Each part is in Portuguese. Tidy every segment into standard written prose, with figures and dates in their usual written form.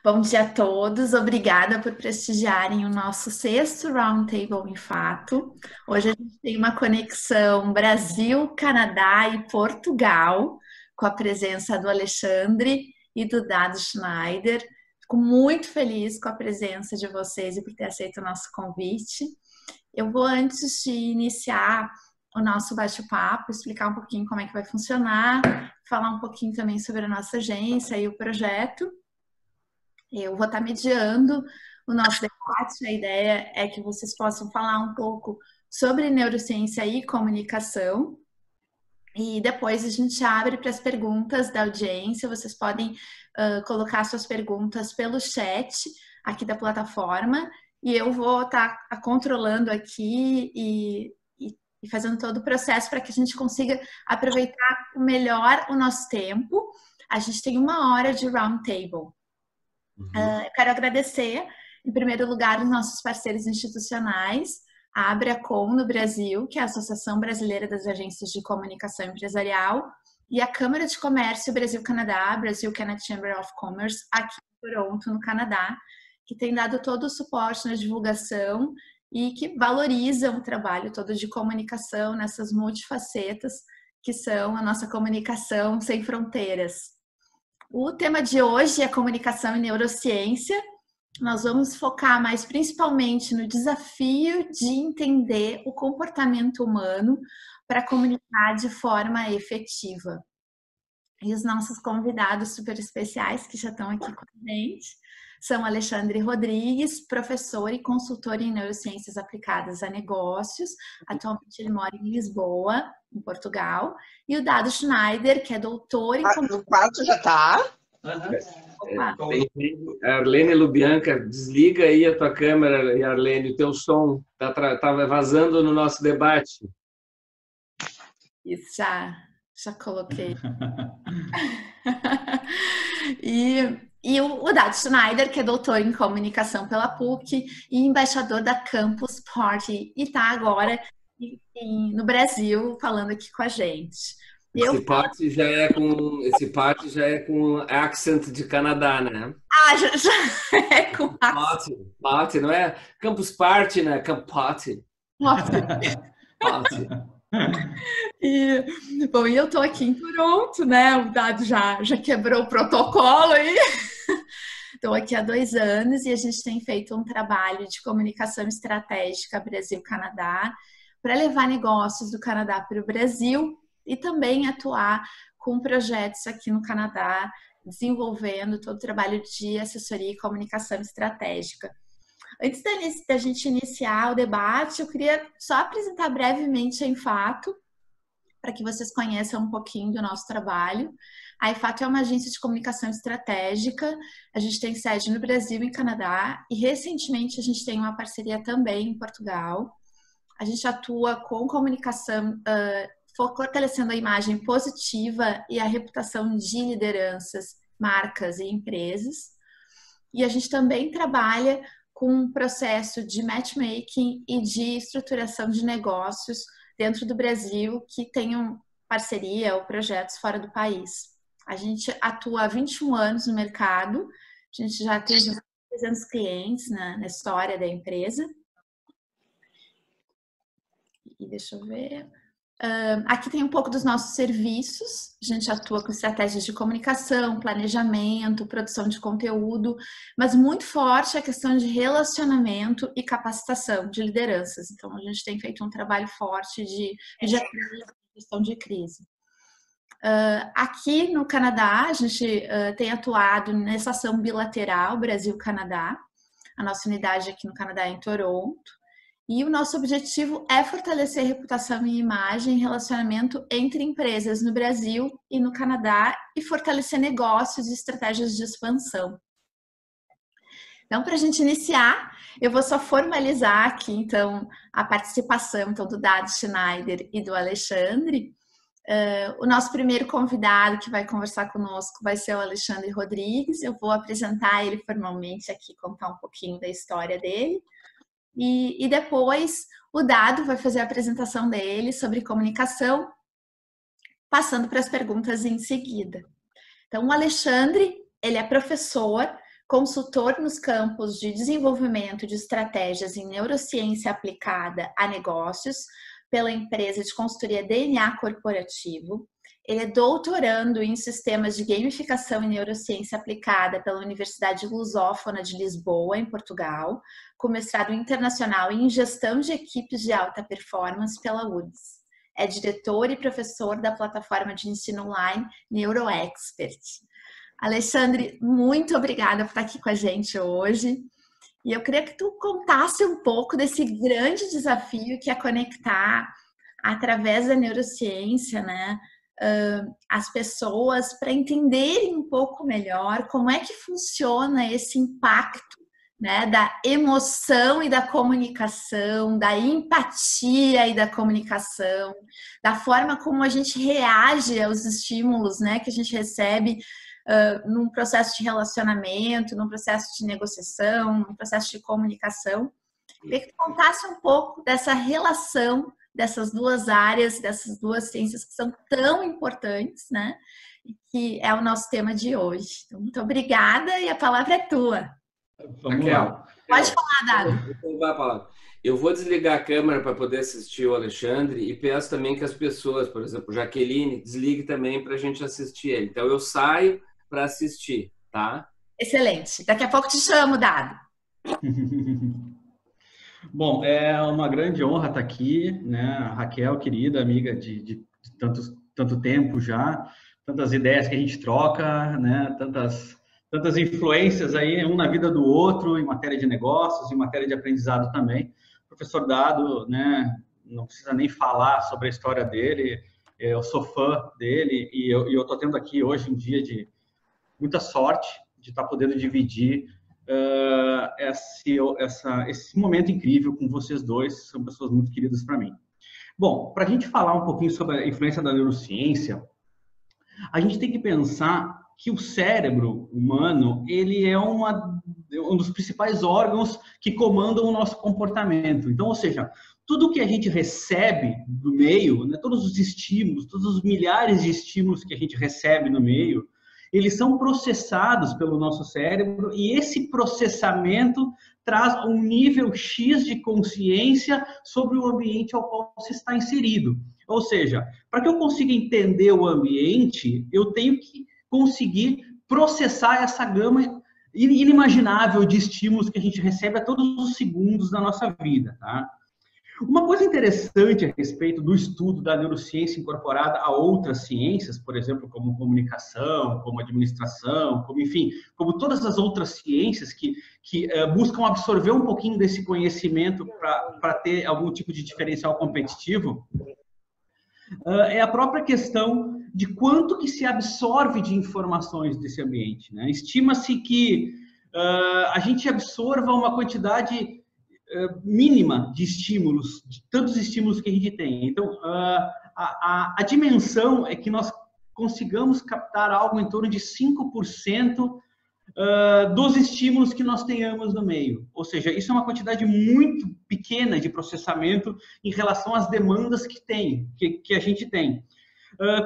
Bom dia a todos, obrigada por prestigiarem o nosso sexto Roundtable em Fato. Hoje a gente tem uma conexão Brasil, Canadá e Portugal, com a presença do Alexandre e do Dado Schneider. Fico muito feliz com a presença de vocês e por ter aceito o nosso convite. Eu vou, antes de iniciar o nosso bate-papo, explicar um pouquinho como é que vai funcionar, falar um pouquinho também sobre a nossa agência e o projeto. Eu vou estar mediando o nosso debate. A ideia é que vocês possam falar um pouco sobre neurociência e comunicação. E depois a gente abre para as perguntas da audiência. Vocês podem colocar suas perguntas pelo chat aqui da plataforma. E eu vou estar controlando aqui e fazendo todo o processo para que a gente consiga aproveitar melhor o nosso tempo. A gente tem 1 hora de roundtable. Eu quero agradecer, em primeiro lugar, os nossos parceiros institucionais, a Abracom no Brasil, que é a Associação Brasileira das Agências de Comunicação Empresarial, e a Câmara de Comércio Brasil-Canadá, Brasil-Canada Chamber of Commerce, aqui em Toronto, no Canadá, que tem dado todo o suporte na divulgação e que valorizam o trabalho todo de comunicação nessas multifacetas que são a nossa comunicação sem fronteiras. O tema de hoje é comunicação e neurociência. Nós vamos focar mais principalmente no desafio de entender o comportamento humano para comunicar de forma efetiva. E os nossos convidados super especiais, que já estão aqui com a gente, são Alexandre Rodrigues, professor e consultor em neurociências aplicadas a negócios. Atualmente ele mora em Lisboa, em Portugal. E o Dado Schneider, que é doutor em... No quarto já está? Arlene Lubianca, desliga aí a tua câmera, e Arlene, o teu som tá vazando no nosso debate. Isso, já coloquei. E o Dado Schneider, que é doutor em comunicação pela PUC e embaixador da Campus Party, e está agora no Brasil falando aqui com a gente. Esse party já é com accent de Canadá, né? Já é com party, não é? Campus Party, né? Camp Party. Party. E eu tô aqui em Toronto, né? O Dado já quebrou o protocolo aí. Estou aqui há 2 anos e a gente tem feito um trabalho de comunicação estratégica Brasil-Canadá para levar negócios do Canadá para o Brasil e também atuar com projetos aqui no Canadá, desenvolvendo todo o trabalho de assessoria e comunicação estratégica. Antes da gente iniciar o debate, eu queria só apresentar brevemente a Enfato, para que vocês conheçam um pouquinho do nosso trabalho. A Enfato é uma agência de comunicação estratégica, a gente tem sede no Brasil e Canadá, e recentemente a gente tem uma parceria também em Portugal. A gente atua com comunicação, fortalecendo a imagem positiva e a reputação de lideranças, marcas e empresas. E a gente também trabalha com um processo de matchmaking e de estruturação de negócios dentro do Brasil que tenham parceria ou projetos fora do país. A gente atua há 21 anos no mercado, a gente já tem 300 clientes na história da empresa. E deixa eu ver... aqui tem um pouco dos nossos serviços. A gente atua com estratégias de comunicação, planejamento, produção de conteúdo, mas muito forte a questão de relacionamento e capacitação de lideranças. Então, a gente tem feito um trabalho forte de gestão de crise. Aqui no Canadá, a gente tem atuado nessa ação bilateral Brasil-Canadá. A nossa unidade aqui no Canadá é em Toronto. E o nosso objetivo é fortalecer a reputação e imagem, relacionamento entre empresas no Brasil e no Canadá e fortalecer negócios e estratégias de expansão. Então, para a gente iniciar, eu vou só formalizar aqui, então, a participação então, do Dado Schneider e do Alexandre. O nosso primeiro convidado que vai conversar conosco vai ser o Alexandre Rodrigues. Eu vou apresentar ele formalmente aqui, contar um pouquinho da história dele. E depois o Dado vai fazer a apresentação dele sobre comunicação, passando para as perguntas em seguida. Então, o Alexandre, ele é professor consultor nos campos de desenvolvimento de estratégias em neurociência aplicada a negócios pela empresa de consultoria DNA Corporativo. Ele é doutorando em sistemas de gamificação e neurociência aplicada pela Universidade Lusófona de Lisboa, em Portugal, com mestrado internacional em gestão de equipes de alta performance pela URGS. É diretor e professor da plataforma de ensino online NeuroExpert. Alexandre, muito obrigada por estar aqui com a gente hoje. E eu queria que tu contasse um pouco desse grande desafio que é conectar, através da neurociência, né, as pessoas para entenderem um pouco melhor como é que funciona esse impacto, né, da emoção e da comunicação, da empatia e da comunicação, da forma como a gente reage aos estímulos, né, que a gente recebe num processo de relacionamento, num processo de negociação, num processo de comunicação. Queria que tu contasse um pouco dessa relação dessas duas áreas, dessas duas ciências que são tão importantes, né? E que é o nosso tema de hoje. Então, muito obrigada e a palavra é tua. Raquel, pode falar, Dado. Eu vou desligar a câmera para poder assistir o Alexandre e peço também que as pessoas, por exemplo, Jaqueline, desligue também para a gente assistir ele. Então, eu saio para assistir, tá? Excelente. Daqui a pouco te chamo, Dado. Bom, é uma grande honra estar aqui, né? A Raquel, querida amiga de tanto tempo já, tantas ideias que a gente troca, né? Tantas influências aí, um na vida do outro, em matéria de negócios, em matéria de aprendizado também. O professor Dado, né? Não precisa nem falar sobre a história dele, eu sou fã dele e eu estou tendo aqui hoje um dia de muita sorte de estar podendo dividir esse momento incrível com vocês dois, são pessoas muito queridas para mim. Bom, para a gente falar um pouquinho sobre a influência da neurociência, a gente tem que pensar que o cérebro humano, ele é um dos principais órgãos que comandam o nosso comportamento. Então, ou seja, tudo que a gente recebe do meio, né, todos os estímulos, todos os milhares de estímulos que a gente recebe no meio, eles são processados pelo nosso cérebro e esse processamento traz um nível X de consciência sobre o ambiente ao qual você está inserido. Ou seja, para que eu consiga entender o ambiente, eu tenho que conseguir processar essa gama inimaginável de estímulos que a gente recebe a todos os segundos da nossa vida, tá? Uma coisa interessante a respeito do estudo da neurociência incorporada a outras ciências, por exemplo, como comunicação, como administração, como todas as outras ciências que buscam absorver um pouquinho desse conhecimento para ter algum tipo de diferencial competitivo, é a própria questão de quanto que se absorve de informações desse ambiente, né? Estima-se que a gente absorva uma quantidade mínima de estímulos, de tantos estímulos que a gente tem. Então, a dimensão é que nós consigamos captar algo em torno de 5% dos estímulos que nós tenhamos no meio. Ou seja, isso é uma quantidade muito pequena de processamento em relação às demandas que a gente tem.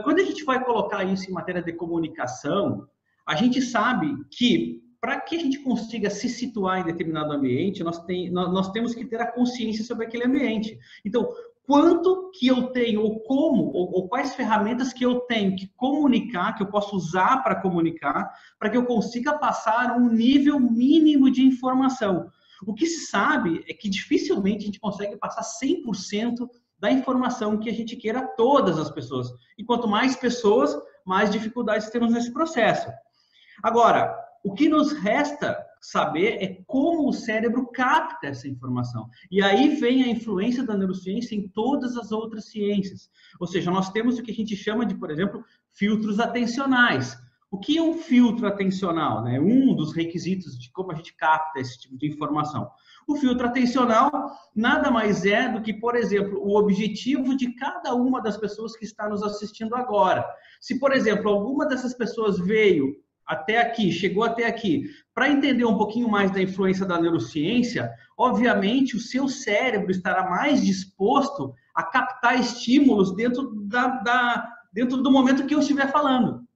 Quando a gente vai colocar isso em matéria de comunicação, a gente sabe que para que a gente consiga se situar em determinado ambiente, nós temos que ter a consciência sobre aquele ambiente. Então, quanto que eu tenho, ou como, ou quais ferramentas que eu tenho que comunicar, que eu posso usar para comunicar, para que eu consiga passar um nível mínimo de informação. O que se sabe é que dificilmente a gente consegue passar 100% da informação que a gente queira a todas as pessoas. E quanto mais pessoas, mais dificuldades temos nesse processo. Agora, o que nos resta saber é como o cérebro capta essa informação. E aí vem a influência da neurociência em todas as outras ciências. Ou seja, nós temos o que a gente chama de, por exemplo, filtros atencionais. O que é um filtro atencional? Né? Um dos requisitos de como a gente capta esse tipo de informação. O filtro atencional nada mais é do que, por exemplo, o objetivo de cada uma das pessoas que está nos assistindo agora. Se, por exemplo, alguma dessas pessoas veio até aqui, chegou até aqui, para entender um pouquinho mais da influência da neurociência, obviamente o seu cérebro estará mais disposto a captar estímulos dentro do momento que eu estiver falando.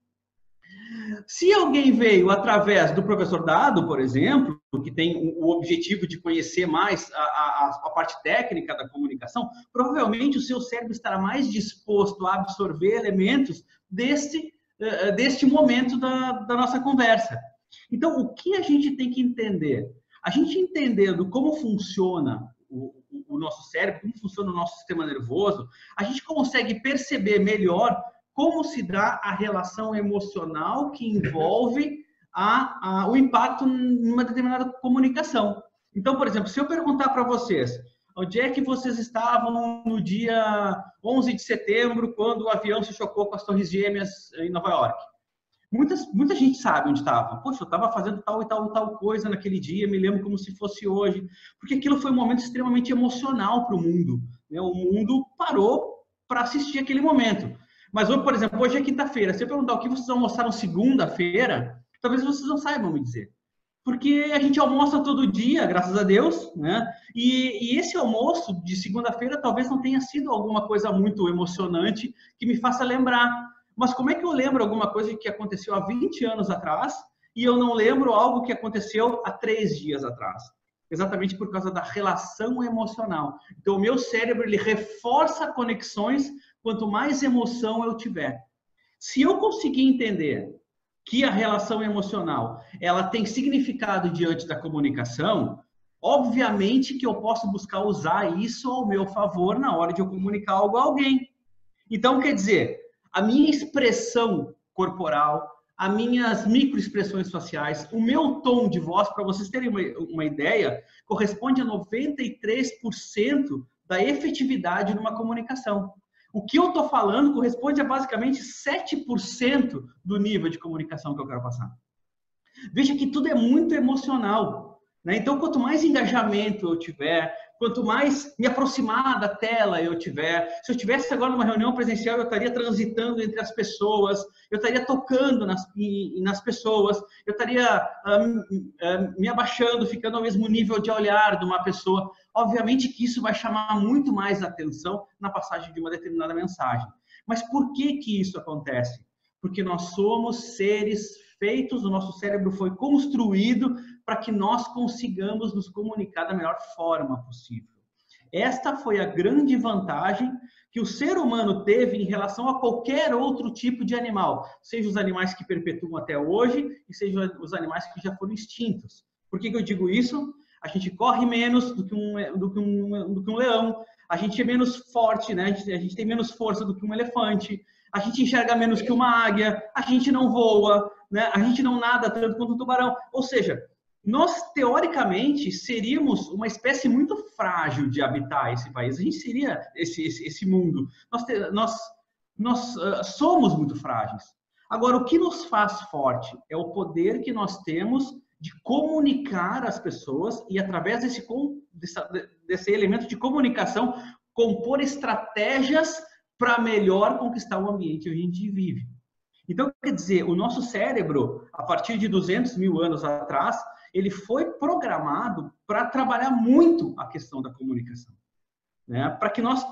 Se alguém veio através do professor Dado, por exemplo, que tem o objetivo de conhecer mais a parte técnica da comunicação, provavelmente o seu cérebro estará mais disposto a absorver elementos deste momento da nossa conversa. Então, o que a gente tem que entender? A gente entendendo como funciona o nosso cérebro, como funciona o nosso sistema nervoso, a gente consegue perceber melhor como se dá a relação emocional que envolve o impacto numa determinada comunicação. Então, por exemplo, se eu perguntar para vocês, onde é que vocês estavam no dia 11 de setembro, quando o avião se chocou com as Torres Gêmeas em Nova York? Muita gente sabe onde estava. Poxa, eu estava fazendo tal e tal e tal coisa naquele dia, me lembro como se fosse hoje. Porque aquilo foi um momento extremamente emocional para o mundo, né? O mundo parou para assistir aquele momento. Mas, por exemplo, hoje é quinta-feira. Se eu perguntar o que vocês almoçaram segunda-feira, talvez vocês não saibam me dizer. Porque a gente almoça todo dia, graças a Deus, né? E esse almoço de segunda-feira talvez não tenha sido alguma coisa muito emocionante que me faça lembrar. Mas como é que eu lembro alguma coisa que aconteceu há 20 anos atrás e eu não lembro algo que aconteceu há 3 dias atrás? Exatamente por causa da relação emocional. Então, o meu cérebro, ele reforça conexões quanto mais emoção eu tiver. Se eu conseguir entender que a relação emocional, ela tem significado diante da comunicação, obviamente que eu posso buscar usar isso ao meu favor na hora de eu comunicar algo a alguém. Então, quer dizer, a minha expressão corporal, as minhas microexpressões faciais, o meu tom de voz, para vocês terem uma ideia, corresponde a 93% da efetividade numa comunicação. O que eu estou falando corresponde a basicamente 7% do nível de comunicação que eu quero passar. Veja que tudo é muito emocional, né? Então, quanto mais engajamento eu tiver, quanto mais me aproximar da tela eu tiver, se eu estivesse agora numa reunião presencial, eu estaria transitando entre as pessoas, eu estaria tocando nas pessoas, eu estaria me abaixando, ficando ao mesmo nível de olhar de uma pessoa. Obviamente que isso vai chamar muito mais atenção na passagem de uma determinada mensagem. Mas por que que isso acontece? Porque nós somos seres feitos, o nosso cérebro foi construído para que nós consigamos nos comunicar da melhor forma possível. Esta foi a grande vantagem que o ser humano teve em relação a qualquer outro tipo de animal, seja os animais que perpetuam até hoje e seja os animais que já foram extintos. Por que eu digo isso? A gente corre menos do que um leão, a gente é menos forte, né? A gente tem menos força do que um elefante, a gente enxerga menos que uma águia, a gente não voa, né? A gente não nada tanto quanto um tubarão. Ou seja, nós, teoricamente, seríamos uma espécie muito frágil de habitar esse país. A gente seria esse mundo. Nós somos muito frágeis. Agora, o que nos faz forte é o poder que nós temos de comunicar as pessoas e, através desse elemento de comunicação, compor estratégias para melhor conquistar o ambiente que a gente vive. Então, quer dizer, o nosso cérebro, a partir de 200 mil anos atrás, ele foi programado para trabalhar muito a questão da comunicação, né? Para que nós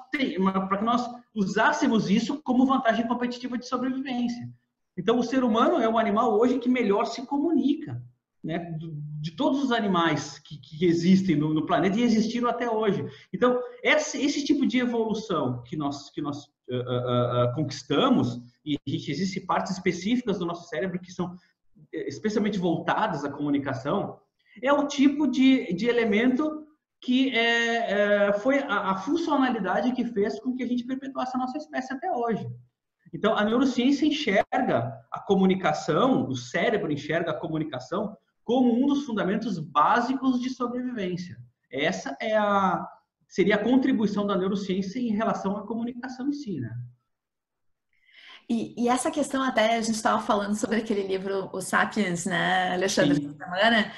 usássemos isso como vantagem competitiva de sobrevivência. Então, o ser humano é o animal hoje que melhor se comunica, né? De todos os animais que existem no planeta e existiram até hoje. Então, esse tipo de evolução que nós conquistamos, e existem partes específicas do nosso cérebro que são especialmente voltadas à comunicação, é o tipo de elemento que foi a funcionalidade que fez com que a gente perpetuasse a nossa espécie até hoje. Então, a neurociência enxerga a comunicação, o cérebro enxerga a comunicação como um dos fundamentos básicos de sobrevivência. Essa seria a contribuição da neurociência em relação à comunicação em si, né? E essa questão, até a gente estava falando sobre aquele livro, O Sapiens, né, Alexandre, essa semana,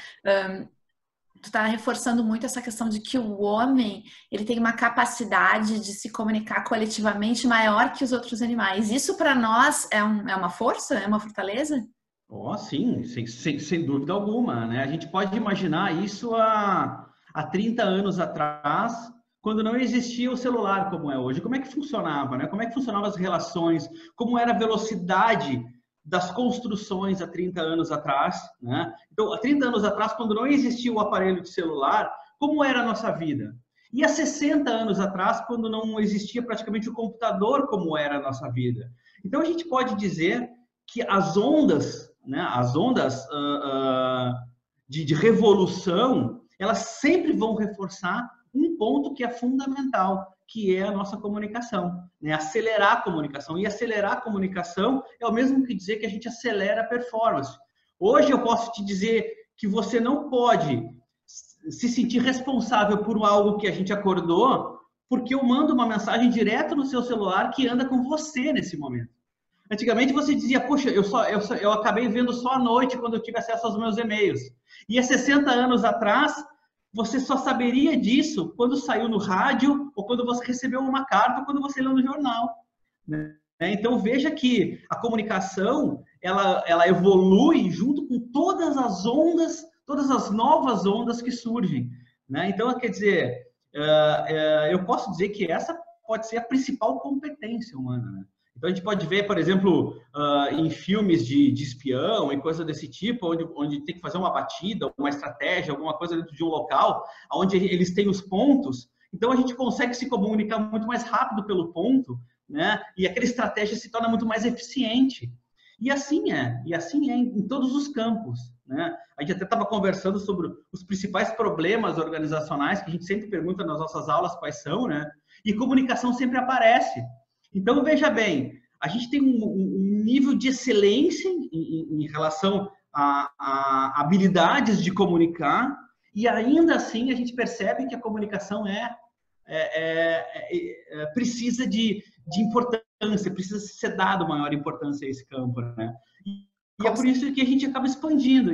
tu está reforçando muito essa questão de que o homem, ele tem uma capacidade de se comunicar coletivamente maior que os outros animais. Isso para nós é uma força? É uma fortaleza? Oh, sim, sem dúvida alguma, né? A gente pode imaginar isso há 30 anos atrás, quando não existia o celular como é hoje. Como é que funcionava, né? Como é que funcionavam as relações? Como era a velocidade das construções há 30 anos atrás, né? Então, há 30 anos atrás, quando não existia o aparelho de celular, como era a nossa vida? E há 60 anos atrás, quando não existia praticamente o computador, como era a nossa vida? Então, a gente pode dizer que as ondas, né, as ondas de revolução, elas sempre vão reforçar um ponto que é fundamental, que é a nossa comunicação, né? Acelerar a comunicação. E acelerar a comunicação é o mesmo que dizer que a gente acelera a performance. Hoje eu posso te dizer que você não pode se sentir responsável por algo que a gente acordou, porque eu mando uma mensagem direto no seu celular que anda com você nesse momento. Antigamente você dizia, poxa, eu acabei vendo só à noite quando eu tive acesso aos meus e-mails. E há 60 anos atrás, você só saberia disso quando saiu no rádio, ou quando você recebeu uma carta, ou quando você leu no jornal, né? Então veja que a comunicação ela evolui junto com todas as ondas, todas as novas ondas que surgem, né? Então, quer dizer, eu posso dizer que essa pode ser a principal competência humana, né? Então, a gente pode ver, por exemplo, em filmes de espião e coisa desse tipo, onde tem que fazer uma batida, uma estratégia, alguma coisa dentro de um local, onde eles têm os pontos. Então, a gente consegue se comunicar muito mais rápido pelo ponto, né? E aquela estratégia se torna muito mais eficiente. E assim é em todos os campos, né? A gente até estava conversando sobre os principais problemas organizacionais, que a gente sempre pergunta nas nossas aulas quais são, né? E comunicação sempre aparece. Então, veja bem, a gente tem um nível de excelência em relação a habilidades de comunicar, e ainda assim a gente percebe que a comunicação precisa de importância, precisa ser dado maior importância a esse campo, né? E é por isso que a gente acaba expandindo,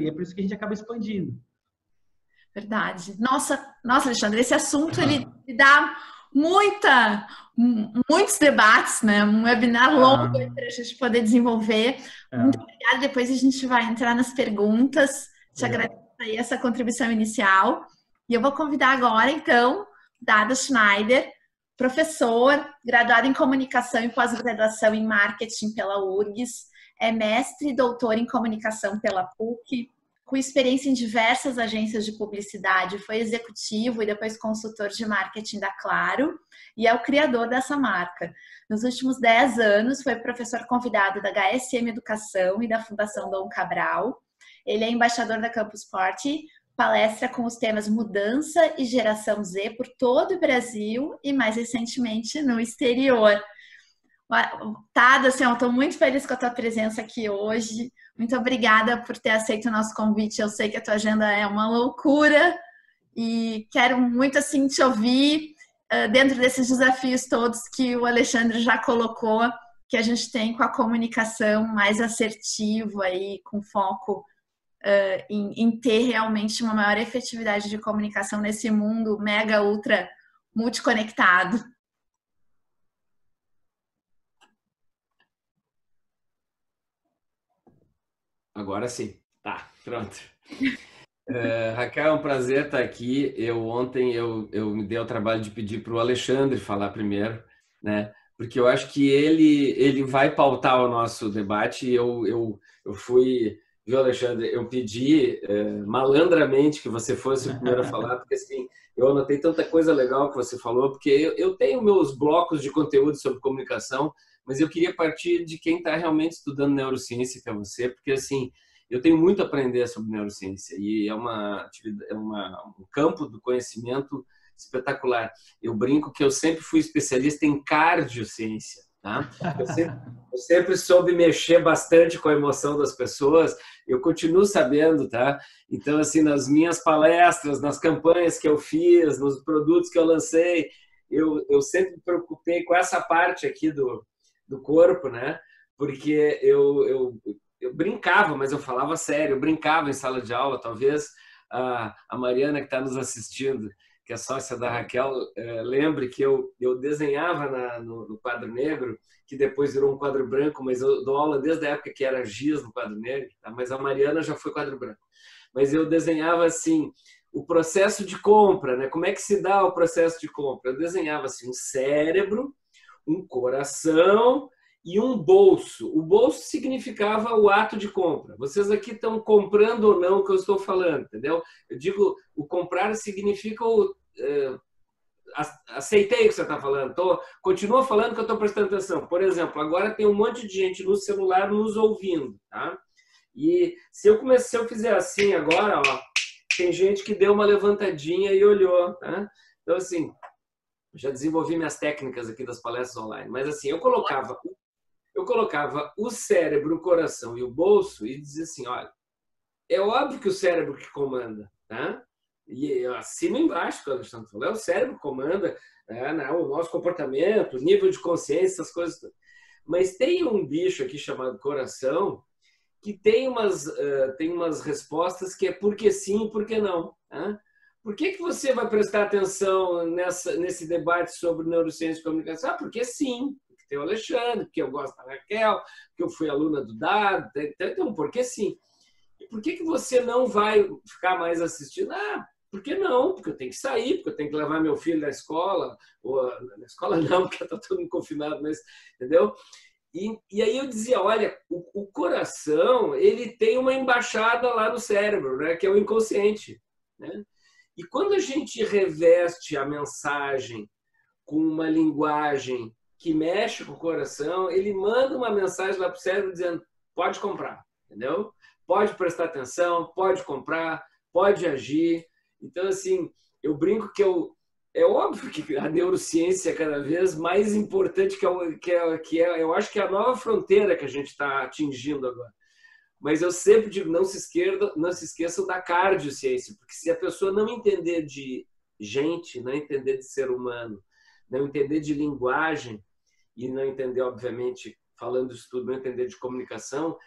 Verdade. Nossa, Alexandre, esse assunto ele dá muitos debates, né? Um webinar longo para a gente poder desenvolver. Muito obrigada. Depois a gente vai entrar nas perguntas. Te agradeço aí essa contribuição inicial. E eu vou convidar agora, então, Dado Schneider, professor, graduado em comunicação e pós-graduação em marketing pela URGS, é mestre e doutor em comunicação pela PUC, com experiência em diversas agências de publicidade, foi executivo e depois consultor de marketing da Claro, e é o criador dessa marca. Nos últimos 10 anos, foi professor convidado da HSM Educação e da Fundação Dom Cabral. Ele é embaixador da Campus Party, palestra com os temas mudança e geração Z por todo o Brasil e, mais recentemente, no exterior. Tado, assim, eu estou muito feliz com a tua presença aqui hoje. Muito obrigada por ter aceito o nosso convite. Eu sei que a tua agenda é uma loucura e quero muito, assim, te ouvir dentro desses desafios todos que o Alexandre já colocou, que a gente tem com a comunicação mais assertiva aí, com foco em ter realmente uma maior efetividade de comunicação nesse mundo mega, ultra multiconectado. Agora sim. Tá, pronto. Raquel, é um prazer estar aqui. Ontem eu me dei o trabalho de pedir para o Alexandre falar primeiro, né? Porque eu acho que ele vai pautar o nosso debate. Eu fui, viu, Alexandre? Eu pedi malandramente que você fosse o primeiro a falar, porque assim, eu anotei tanta coisa legal que você falou, porque eu tenho meus blocos de conteúdo sobre comunicação, mas eu queria partir de quem está realmente estudando neurociência, que é você, porque assim, eu tenho muito a aprender sobre neurociência e é um campo do conhecimento espetacular. Eu brinco que eu sempre fui especialista em cardiociência, tá? Eu sempre soube mexer bastante com a emoção das pessoas, eu continuo sabendo, tá? Então, assim, nas minhas palestras, nas campanhas que eu fiz, nos produtos que eu lancei, eu sempre me preocupei com essa parte aqui do corpo, né? Porque eu brincava, mas eu falava sério, eu brincava em sala de aula. Talvez a Mariana, que está nos assistindo, que é sócia da Raquel, lembre que eu desenhava no quadro negro, que depois virou um quadro branco, mas eu dou aula desde a época que era giz no quadro negro, tá? Mas a Mariana já foi quadro branco. Mas eu desenhava assim, o processo de compra, né? Como é que se dá o processo de compra? Eu desenhava assim, um cérebro, um coração e um bolso. O bolso significava o ato de compra. Vocês aqui estão comprando ou não o que eu estou falando, entendeu? Eu digo, o comprar significa o aceitei o que você está falando, continua falando que eu estou prestando atenção. Por exemplo, agora tem um monte de gente no celular nos ouvindo, tá? E se eu fizer assim agora, ó, tem gente que deu uma levantadinha e olhou, tá? Então, assim, já desenvolvi minhas técnicas aqui das palestras online, mas assim, eu colocava o cérebro, o coração e o bolso e dizia assim, olha, é óbvio que o cérebro que comanda, tá? E acima embaixo, que o Alexandre falou, é o cérebro que comanda o nosso comportamento, o nível de consciência, essas coisas. Mas tem um bicho aqui chamado coração que tem umas respostas que é porque sim e por que não. Tá? Por que você vai prestar atenção nesse debate sobre neurociência e comunicação? Porque sim, porque tem o Alexandre, porque eu gosto da Raquel, porque eu fui aluna do Dado, então porque sim. E por que você não vai ficar mais assistindo? Por que não? Porque eu tenho que sair, porque eu tenho que levar meu filho na escola, ou na escola não, porque está todo mundo confinado, mas, entendeu? E aí eu dizia, olha, o coração, ele tem uma embaixada lá no cérebro, né, que é o inconsciente, né? E quando a gente reveste a mensagem com uma linguagem que mexe com o coração, ele manda uma mensagem lá para o cérebro dizendo, pode comprar, entendeu? Pode prestar atenção, pode comprar, pode agir. Então, assim, eu brinco que é óbvio que a neurociência é cada vez mais importante, eu acho que é a nova fronteira que a gente está atingindo agora. Mas eu sempre digo, não se esqueçam da cardiociência, porque se a pessoa não entender de gente, não entender de ser humano, não entender de linguagem e não entender, obviamente, falando isso tudo, não entender de comunicação,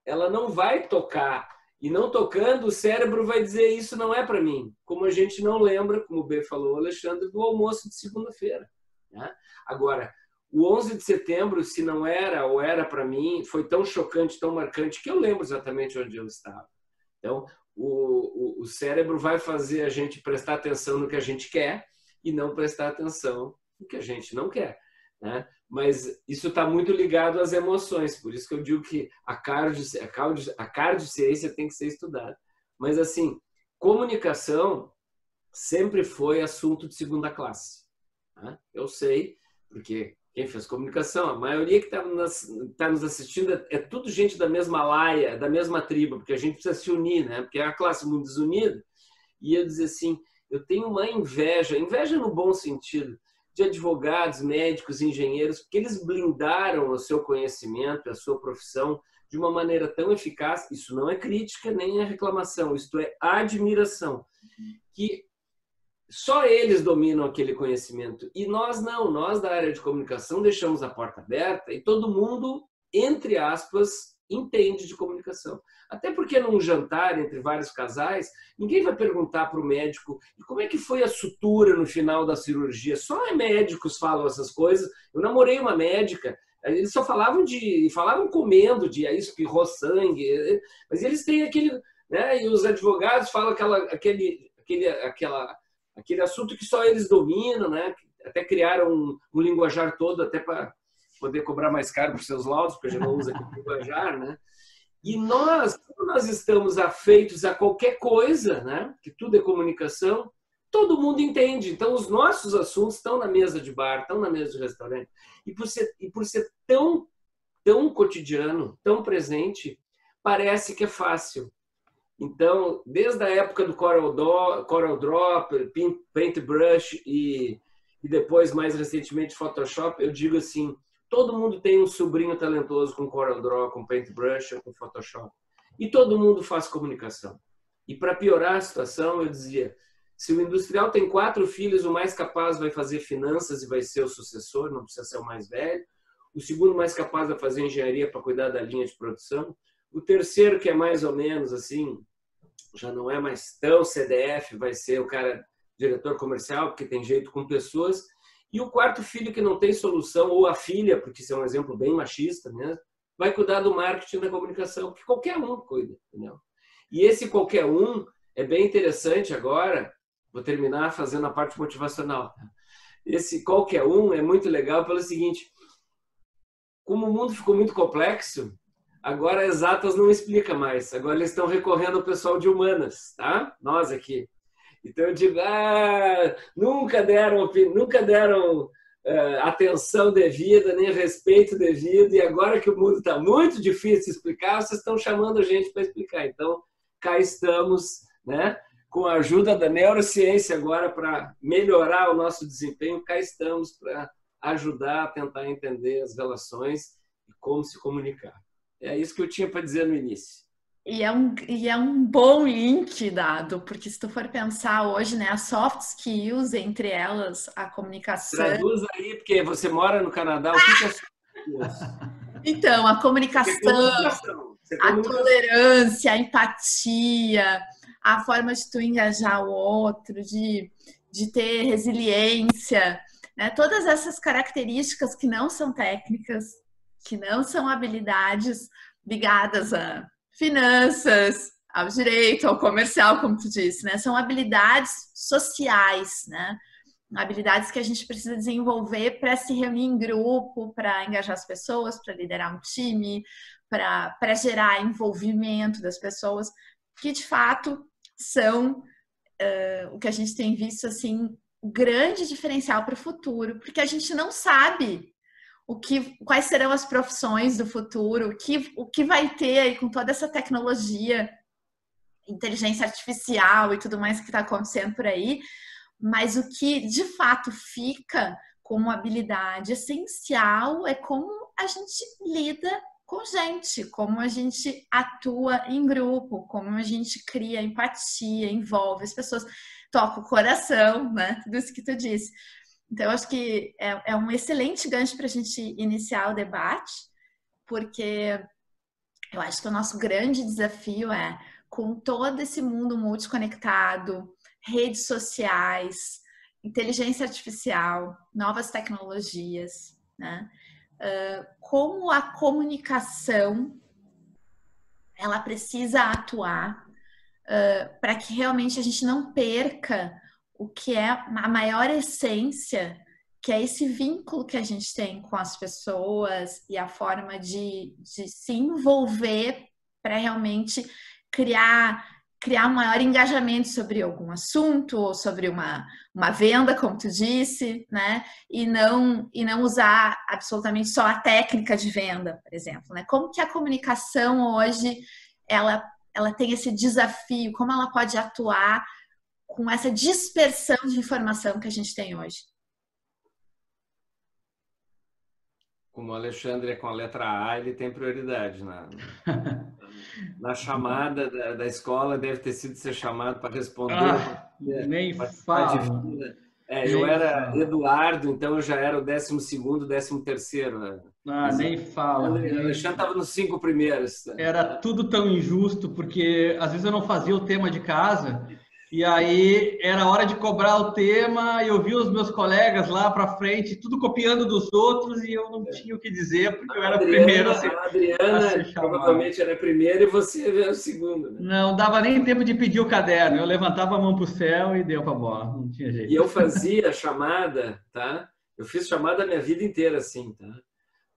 ela não vai tocar. E não tocando, o cérebro vai dizer isso não é para mim. Como a gente não lembra, como o B falou, Alexandre, do almoço de segunda-feira. Né? Agora, o 11 de setembro, se não era ou era para mim, foi tão chocante, tão marcante, que eu lembro exatamente onde eu estava. Então, o cérebro vai fazer a gente prestar atenção no que a gente quer e não prestar atenção no que a gente não quer. Né? Mas isso está muito ligado às emoções, por isso que eu digo que a cardiociência tem que ser estudada. Mas, assim, comunicação sempre foi assunto de segunda classe. Né? Eu sei, porque quem fez comunicação, a maioria que está nos assistindo é tudo gente da mesma laia, da mesma tribo, porque a gente precisa se unir, né? Porque é uma classe muito desunida. E eu dizer assim, eu tenho uma inveja no bom sentido, de advogados, médicos, engenheiros, porque eles blindaram o seu conhecimento, a sua profissão de uma maneira tão eficaz. Isso não é crítica nem é reclamação, isto é admiração, que só eles dominam aquele conhecimento. E nós não, nós da área de comunicação deixamos a porta aberta e todo mundo, entre aspas, entende de comunicação. Até porque num jantar entre vários casais, ninguém vai perguntar para o médico como é que foi a sutura no final da cirurgia. Só médicos falam essas coisas. Eu namorei uma médica, eles só falavam comendo, aí espirrou sangue, mas eles têm aquele, né? E os advogados falam aquele assunto que só eles dominam, né? Até criaram um linguajar todo até para poder cobrar mais caro para os seus laudos, porque a gente não usa aquele linguajar, né? E como nós estamos afeitos a qualquer coisa, né? Que tudo é comunicação, todo mundo entende. Então, os nossos assuntos estão na mesa de bar, estão na mesa de restaurante. E por ser tão, tão cotidiano, tão presente, parece que é fácil. Então, desde a época do Corel Draw, Paintbrush e depois, mais recentemente, Photoshop, eu digo assim, todo mundo tem um sobrinho talentoso com Corel Draw, com Paintbrush, com Photoshop. E todo mundo faz comunicação. E para piorar a situação, eu dizia, se o industrial tem 4 filhos, o mais capaz vai fazer finanças e vai ser o sucessor, não precisa ser o mais velho. O segundo mais capaz vai fazer engenharia para cuidar da linha de produção. O terceiro, que é mais ou menos assim, já não é mais tão CDF, vai ser o cara diretor comercial, porque tem jeito com pessoas. E o quarto filho que não tem solução, ou a filha, porque isso é um exemplo bem machista, né? Vai cuidar do marketing da comunicação, que qualquer um cuida. Entendeu? E esse qualquer um é bem interessante agora, vou terminar fazendo a parte motivacional. Esse qualquer um é muito legal pelo seguinte, como o mundo ficou muito complexo, agora exatas não explica mais. Agora eles estão recorrendo ao pessoal de humanas, tá? Nós aqui. Então eu digo, nunca deram atenção devida, nem respeito devido, e agora que o mundo está muito difícil de explicar, vocês estão chamando a gente para explicar. Então, cá estamos, né, com a ajuda da neurociência agora para melhorar o nosso desempenho, cá estamos para ajudar a tentar entender as relações e como se comunicar. É isso que eu tinha para dizer no início. E é um bom link dado, porque se tu for pensar hoje, né, as soft skills, entre elas a comunicação. Traduz aí, porque você mora no Canadá, o que é soft skills? Então, a comunicação, a tolerância, a empatia, a forma de tu engajar o outro, de ter resiliência, né? Todas essas características que não são técnicas, que não são habilidades ligadas a finanças, ao direito, ao comercial, como tu disse, né? São habilidades sociais, né? Habilidades que a gente precisa desenvolver para se reunir em grupo, para engajar as pessoas, para liderar um time, para gerar envolvimento das pessoas, que de fato são o que a gente tem visto assim, o grande diferencial para o futuro, porque a gente não sabe quais serão as profissões do futuro, o que vai ter aí com toda essa tecnologia, inteligência artificial e tudo mais que está acontecendo por aí, mas o que de fato fica como habilidade essencial é como a gente lida com gente, como a gente atua em grupo, como a gente cria empatia, envolve as pessoas, toca o coração, né? Tudo isso que tu disse. Então, eu acho que é um excelente gancho para a gente iniciar o debate, porque eu acho que o nosso grande desafio é, com todo esse mundo multiconectado, redes sociais, inteligência artificial, novas tecnologias, né? Como a comunicação ela precisa atuar para que realmente a gente não perca o que é a maior essência, que é esse vínculo que a gente tem com as pessoas e a forma de se envolver para realmente criar um maior engajamento sobre algum assunto ou sobre uma venda, como tu disse, né? E não usar absolutamente só a técnica de venda, por exemplo, né? Como que a comunicação hoje ela tem esse desafio, como ela pode atuar com essa dispersão de informação que a gente tem hoje? Como o Alexandre é com a letra A, ele tem prioridade na chamada da escola, deve ter sido ser chamado para responder. Nem fala. Eu era Eduardo, então eu já era o 12º, 13º. Nem fala. O Alexandre estava nos 5 primeiros. Era tudo tão injusto, porque às vezes eu não fazia o tema de casa, e aí era hora de cobrar o tema, e eu via os meus colegas lá para frente, tudo copiando dos outros, e eu não tinha o que dizer, porque eu era o primeiro a ser chamado. A Adriana provavelmente era a primeira e você era o segundo. Né? Não dava nem tempo de pedir o caderno, eu levantava a mão para o céu e deu para a bola, não tinha jeito. E eu fazia chamada, tá? Eu fiz chamada a minha vida inteira assim, tá?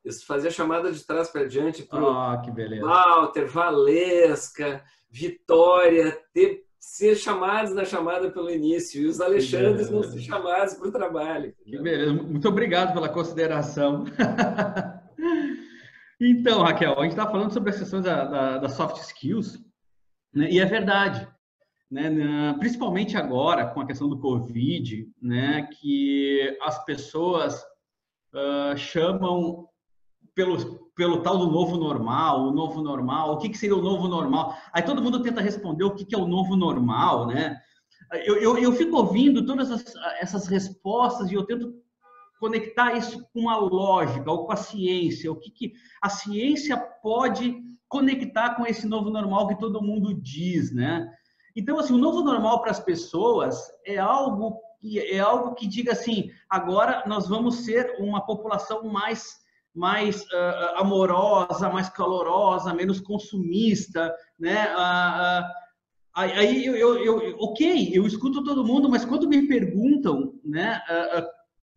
Eu fazia chamada de trás para diante para que beleza. Walter, Valesca, Vitória, ser chamados na chamada pelo início, e os Alexandres não ser chamados para o trabalho. Que beleza, muito obrigado pela consideração. Então, Raquel, a gente está falando sobre as questões da soft skills, né? E é verdade, né? Principalmente agora, com a questão do Covid, né? Que as pessoas chamam pelo tal do novo normal, o que seria o novo normal? Aí todo mundo tenta responder o que é o novo normal, né? Eu fico ouvindo todas essas respostas e eu tento conectar isso com a lógica ou com a ciência, o que a ciência pode conectar com esse novo normal que todo mundo diz, né? Então, assim, o novo normal para as pessoas é algo que diga assim, agora nós vamos ser uma população mais amorosa, mais calorosa, menos consumista, né? Aí eu escuto todo mundo, mas quando me perguntam, né,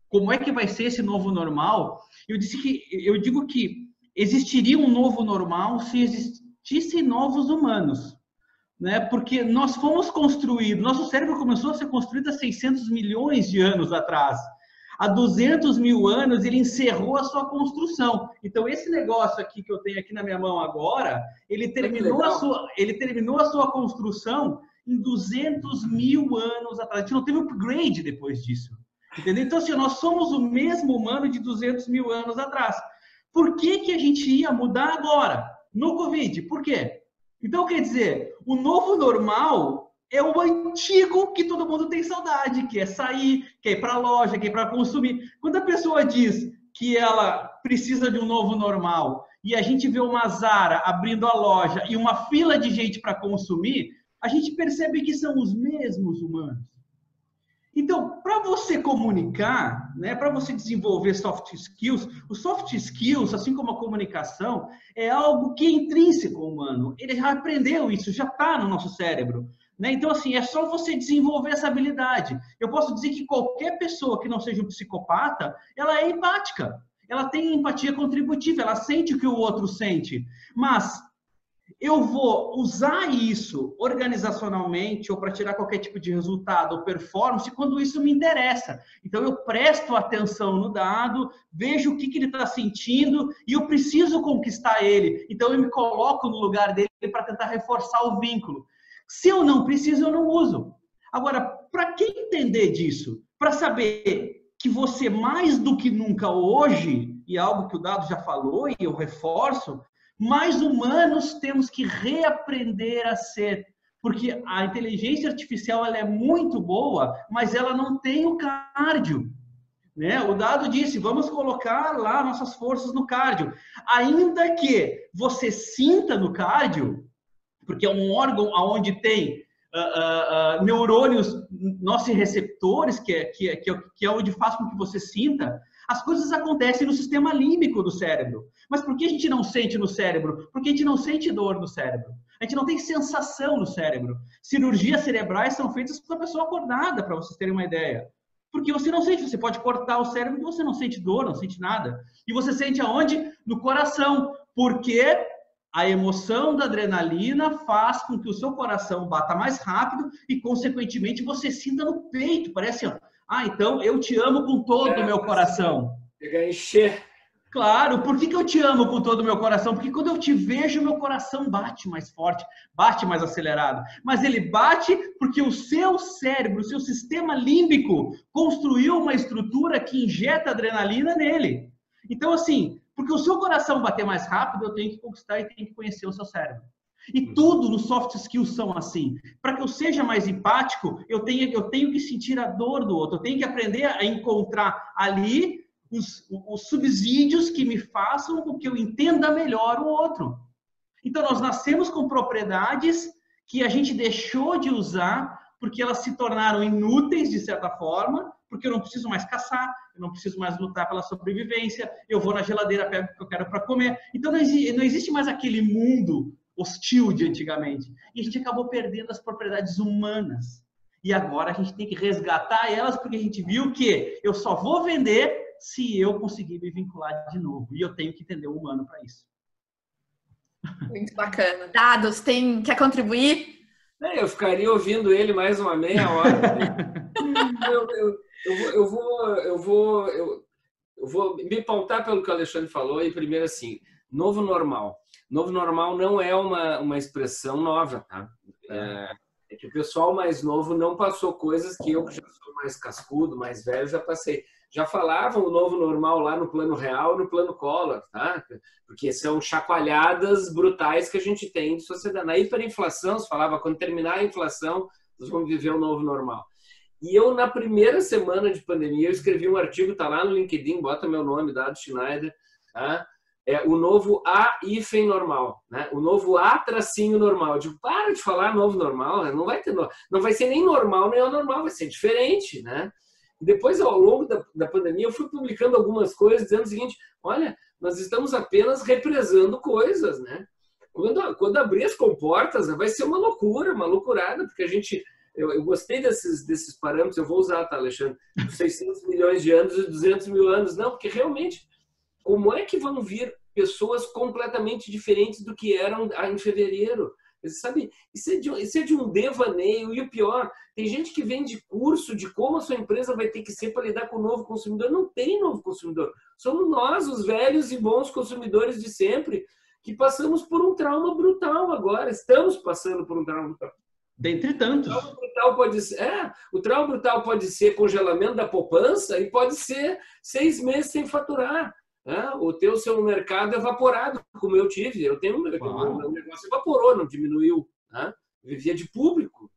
como é que vai ser esse novo normal, Eu digo que existiria um novo normal se existissem novos humanos, né? Porque nós fomos construídos, nosso cérebro começou a ser construído há 600 milhões de anos atrás. Há 200 mil anos ele encerrou a sua construção. Então esse negócio aqui que eu tenho aqui na minha mão agora, ele terminou a sua construção em 200 mil anos atrás. A gente não teve upgrade depois disso. Entendeu? Então, assim, nós somos o mesmo humano de 200 mil anos atrás. Por que que a gente ia mudar agora? No Covid. Por quê? Então, quer dizer, o novo normal é o antigo que todo mundo tem saudade, que é sair, que é ir para a loja, que é ir para consumir. Quando a pessoa diz que ela precisa de um novo normal e a gente vê uma Zara abrindo a loja e uma fila de gente para consumir, a gente percebe que são os mesmos humanos. Então, para você comunicar, né, para você desenvolver soft skills, os soft skills, assim como a comunicação, é algo que é intrínseco ao humano. Ele já aprendeu isso, já está no nosso cérebro. Né? Então, assim, é só você desenvolver essa habilidade. Eu posso dizer que qualquer pessoa que não seja um psicopata, ela é empática. Ela tem empatia contributiva, ela sente o que o outro sente. Mas eu vou usar isso organizacionalmente ou para tirar qualquer tipo de resultado ou performance quando isso me interessa. Então, eu presto atenção no dado, vejo o que ele está sentindo e eu preciso conquistar ele. Então, eu me coloco no lugar dele para tentar reforçar o vínculo. Se eu não preciso, eu não uso. Agora, para quem entender disso? Para saber que você, mais do que nunca hoje, e é algo que o Dado já falou e eu reforço, mais humanos temos que reaprender a ser. Porque a inteligência artificial ela é muito boa, mas ela não tem o cardio. Né? O Dado disse, vamos colocar lá nossas forças no cardio. Ainda que você sinta no cardio, porque é um órgão onde tem neurônios nociceptores, que é onde faz com que você sinta, as coisas acontecem no sistema límbico do cérebro. Mas por que a gente não sente no cérebro? Porque a gente não sente dor no cérebro. A gente não tem sensação no cérebro. Cirurgias cerebrais são feitas para a pessoa acordada, para vocês terem uma ideia. Porque você não sente, você pode cortar o cérebro e você não sente dor, não sente nada. E você sente aonde? No coração. Porque a emoção da adrenalina faz com que o seu coração bata mais rápido e, consequentemente, você sinta no peito. Parece, então eu te amo com todo o meu coração. Chega a encher. Claro, por que eu te amo com todo o meu coração? Porque quando eu te vejo, meu coração bate mais forte, bate mais acelerado. Mas ele bate porque o seu cérebro, o seu sistema límbico construiu uma estrutura que injeta adrenalina nele. Então, assim, porque o seu coração bater mais rápido, eu tenho que conquistar e tenho que conhecer o seu cérebro. E tudo nos soft skills são assim. Para que eu seja mais empático, eu tenho que sentir a dor do outro. Eu tenho que aprender a encontrar ali os subsídios que me façam com que eu entenda melhor o outro. Então, nós nascemos com propriedades que a gente deixou de usar porque elas se tornaram inúteis, de certa forma, porque eu não preciso mais caçar, eu não preciso mais lutar pela sobrevivência, eu vou na geladeira, pego o que eu quero para comer. Então, não existe mais aquele mundo hostil de antigamente. E a gente acabou perdendo as propriedades humanas. E agora a gente tem que resgatar elas, porque a gente viu que eu só vou vender se eu conseguir me vincular de novo. E eu tenho que entender o humano para isso. Muito bacana. Dados, quer contribuir? Eu ficaria ouvindo ele mais uma meia hora. Eu vou me pautar pelo que o Alexandre falou. E primeiro assim, novo normal. Novo normal não é uma expressão nova, tá? É que o pessoal mais novo não passou coisas que eu, que já sou mais cascudo, mais velho, já passei. Já falavam o novo normal lá no plano real e no plano Collor, tá? Porque são chacoalhadas brutais que a gente tem de sociedade. Na hiperinflação, se falava, quando terminar a inflação, nós vamos viver o novo normal. E eu, na primeira semana de pandemia, eu escrevi um artigo, tá lá no LinkedIn, bota meu nome, Dado Schneider, tá? O novo A-normal, né? O novo A-normal. Eu digo, para de falar novo normal, né? Não vai ser nem normal, nem anormal, vai ser diferente, né? E depois, ao longo da pandemia, eu fui publicando algumas coisas dizendo o seguinte, olha, nós estamos apenas represando coisas, né? Quando abrir as comportas, vai ser uma loucura, uma loucurada, porque eu gostei desses parâmetros, eu vou usar, tá, Alexandre? 600 milhões de anos e 200 mil anos. Não, porque realmente como é que vão vir pessoas completamente diferentes do que eram em fevereiro? Sabe, isso é de um devaneio. E o pior, tem gente que vende curso de como a sua empresa vai ter que ser para lidar com o novo consumidor. Não tem novo consumidor. Somos nós, os velhos e bons consumidores de sempre, que passamos por um trauma brutal agora. Estamos passando por um trauma brutal. Dentre tantos. O trauma brutal pode ser congelamento da poupança e pode ser 6 meses sem faturar. O seu mercado evaporado, como eu tive. Meu negócio evaporou, não diminuiu. Vivia de público.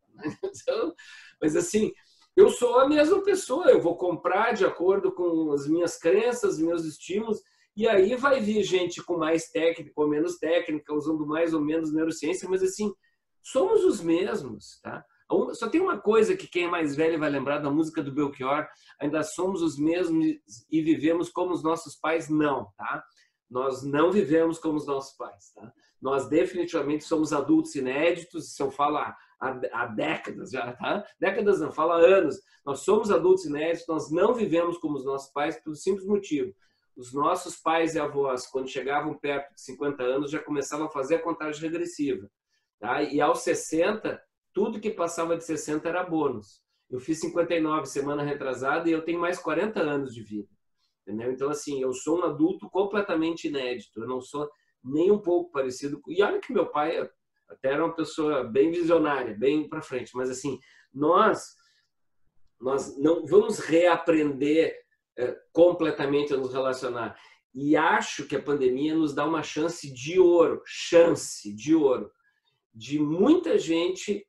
Então, mas assim, eu sou a mesma pessoa. Eu vou comprar de acordo com as minhas crenças, meus estímulos. E aí vai vir gente com mais técnica ou menos técnica, usando mais ou menos neurociência, mas assim, somos os mesmos, tá? Só tem uma coisa que quem é mais velho vai lembrar da música do Belchior: ainda somos os mesmos e vivemos como os nossos pais. Não, tá? Nós não vivemos como os nossos pais, tá? Nós definitivamente somos adultos inéditos, isso eu falo há décadas já, tá? Décadas não, falo há anos. Nós somos adultos inéditos, nós não vivemos como os nossos pais pelo simples motivo: os nossos pais e avós, quando chegavam perto de 50 anos, já começavam a fazer a contagem regressiva, tá? E aos 60, tudo que passava de 60 era bônus. Eu fiz 59 semana retrasada e eu tenho mais 40 anos de vida. Entendeu? Então, assim, eu sou um adulto completamente inédito. Eu não sou nem um pouco parecido com... E olha que meu pai até era uma pessoa bem visionária, bem para frente. Mas, assim, nós não vamos reaprender completamente a nos relacionar. E acho que a pandemia nos dá uma chance de ouro, de muita gente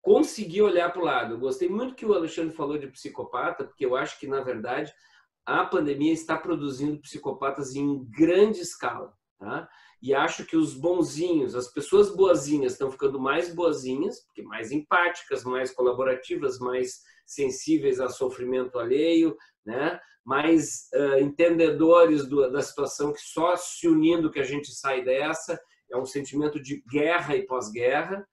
conseguir olhar para o lado. Eu gostei muito que o Alexandre falou de psicopata, porque eu acho que, na verdade, a pandemia está produzindo psicopatas em grande escala, tá? E acho que os bonzinhos, as pessoas boazinhas estão ficando mais boazinhas, porque mais empáticas, mais colaborativas, mais sensíveis ao sofrimento alheio, né? Mais entendedores da situação, que só se unindo que a gente sai dessa. É um sentimento de guerra e pós-guerra.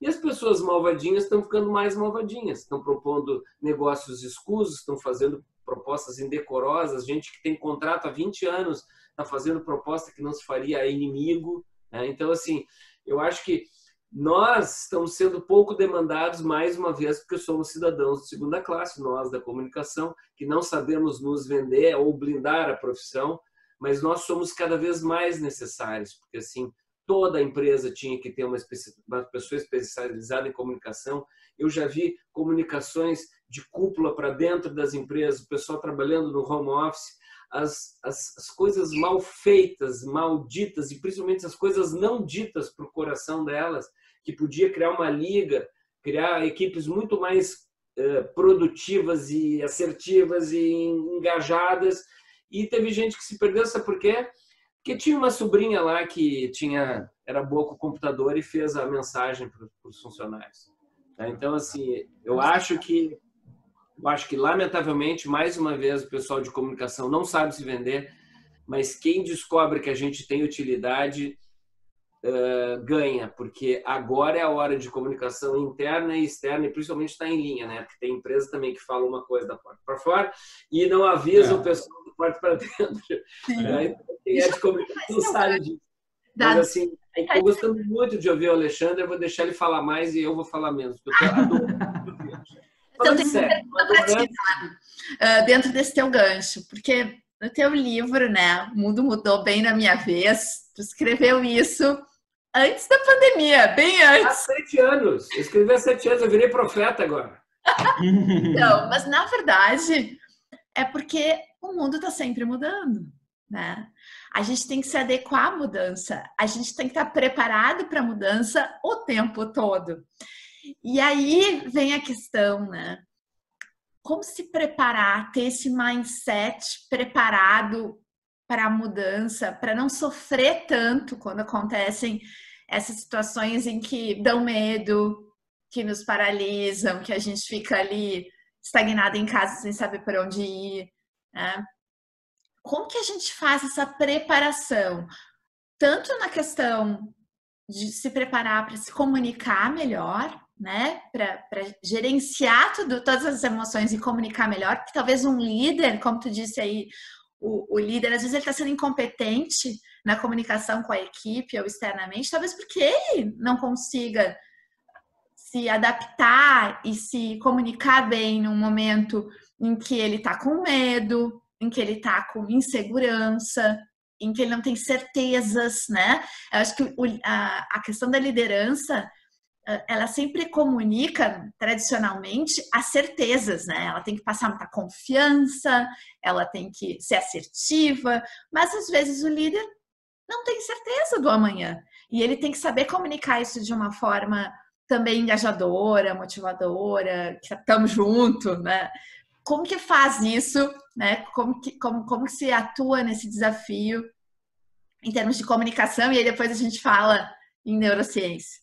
E as pessoas malvadinhas estão ficando mais malvadinhas, estão propondo negócios escusos, estão fazendo propostas indecorosas. Gente que tem contrato há 20 anos está fazendo proposta que não se faria a inimigo, né? Então, assim, eu acho que nós estamos sendo pouco demandados, mais uma vez, porque somos cidadãos de segunda classe, nós da comunicação, que não sabemos nos vender ou blindar a profissão, mas nós somos cada vez mais necessários, porque, assim, toda empresa tinha que ter uma pessoa especializada em comunicação. Eu já vi comunicações de cúpula para dentro das empresas, o pessoal trabalhando no home office, as coisas mal feitas, mal ditas, e principalmente as coisas não ditas para o coração delas, que podia criar uma liga, criar equipes muito mais produtivas e assertivas e engajadas. E teve gente que se perdeu, sabe por quê? Porque tinha uma sobrinha lá que era boa com o computador e fez a mensagem para os funcionários. Então, assim, eu acho que, lamentavelmente, mais uma vez, o pessoal de comunicação não sabe se vender, mas quem descobre que a gente tem utilidade ganha, porque agora é a hora de comunicação interna e externa, e principalmente está em linha, né? Porque tem empresa também que fala uma coisa da porta para fora e não avisa o pessoal da porta para dentro. Quem é de comunicação sabe disso. Mas, assim, estou gostando muito de ouvir o Alexandre, eu vou deixar ele falar mais e eu vou falar menos, porque eu adoro. Então, tem uma pergunta para ti, dentro desse teu gancho, porque no teu livro, né, O Mundo Mudou Bem na Minha Vez, tu escreveu isso antes da pandemia, bem antes. Há 7 anos. Eu escrevi há 7 anos, eu virei profeta agora. Não, mas na verdade é porque o mundo está sempre mudando, né? A gente tem que se adequar à mudança, a gente tem que estar preparado para a mudança o tempo todo. E aí vem a questão, né? Como se preparar, ter esse mindset preparado para a mudança, para não sofrer tanto quando acontecem essas situações em que dão medo, que nos paralisam, que a gente fica ali estagnado em casa sem saber para onde ir, né? Como que a gente faz essa preparação? Tanto na questão de se preparar para se comunicar melhor, né? Para gerenciar todas as emoções e comunicar melhor, porque talvez um líder, como tu disse aí, o líder, às vezes ele está sendo incompetente na comunicação com a equipe ou externamente, talvez porque ele não consiga se adaptar e se comunicar bem num momento em que ele está com medo, em que ele está com insegurança, em que ele não tem certezas, né? Eu acho que a questão da liderança, ela sempre comunica, tradicionalmente, as certezas, né? Ela tem que passar muita confiança, ela tem que ser assertiva, mas às vezes o líder não tem certeza do amanhã. E ele tem que saber comunicar isso de uma forma também engajadora, motivadora, que estamos juntos, né? Como que faz isso, né? Como que se atua nesse desafio em termos de comunicação? E aí depois a gente fala em neurociência.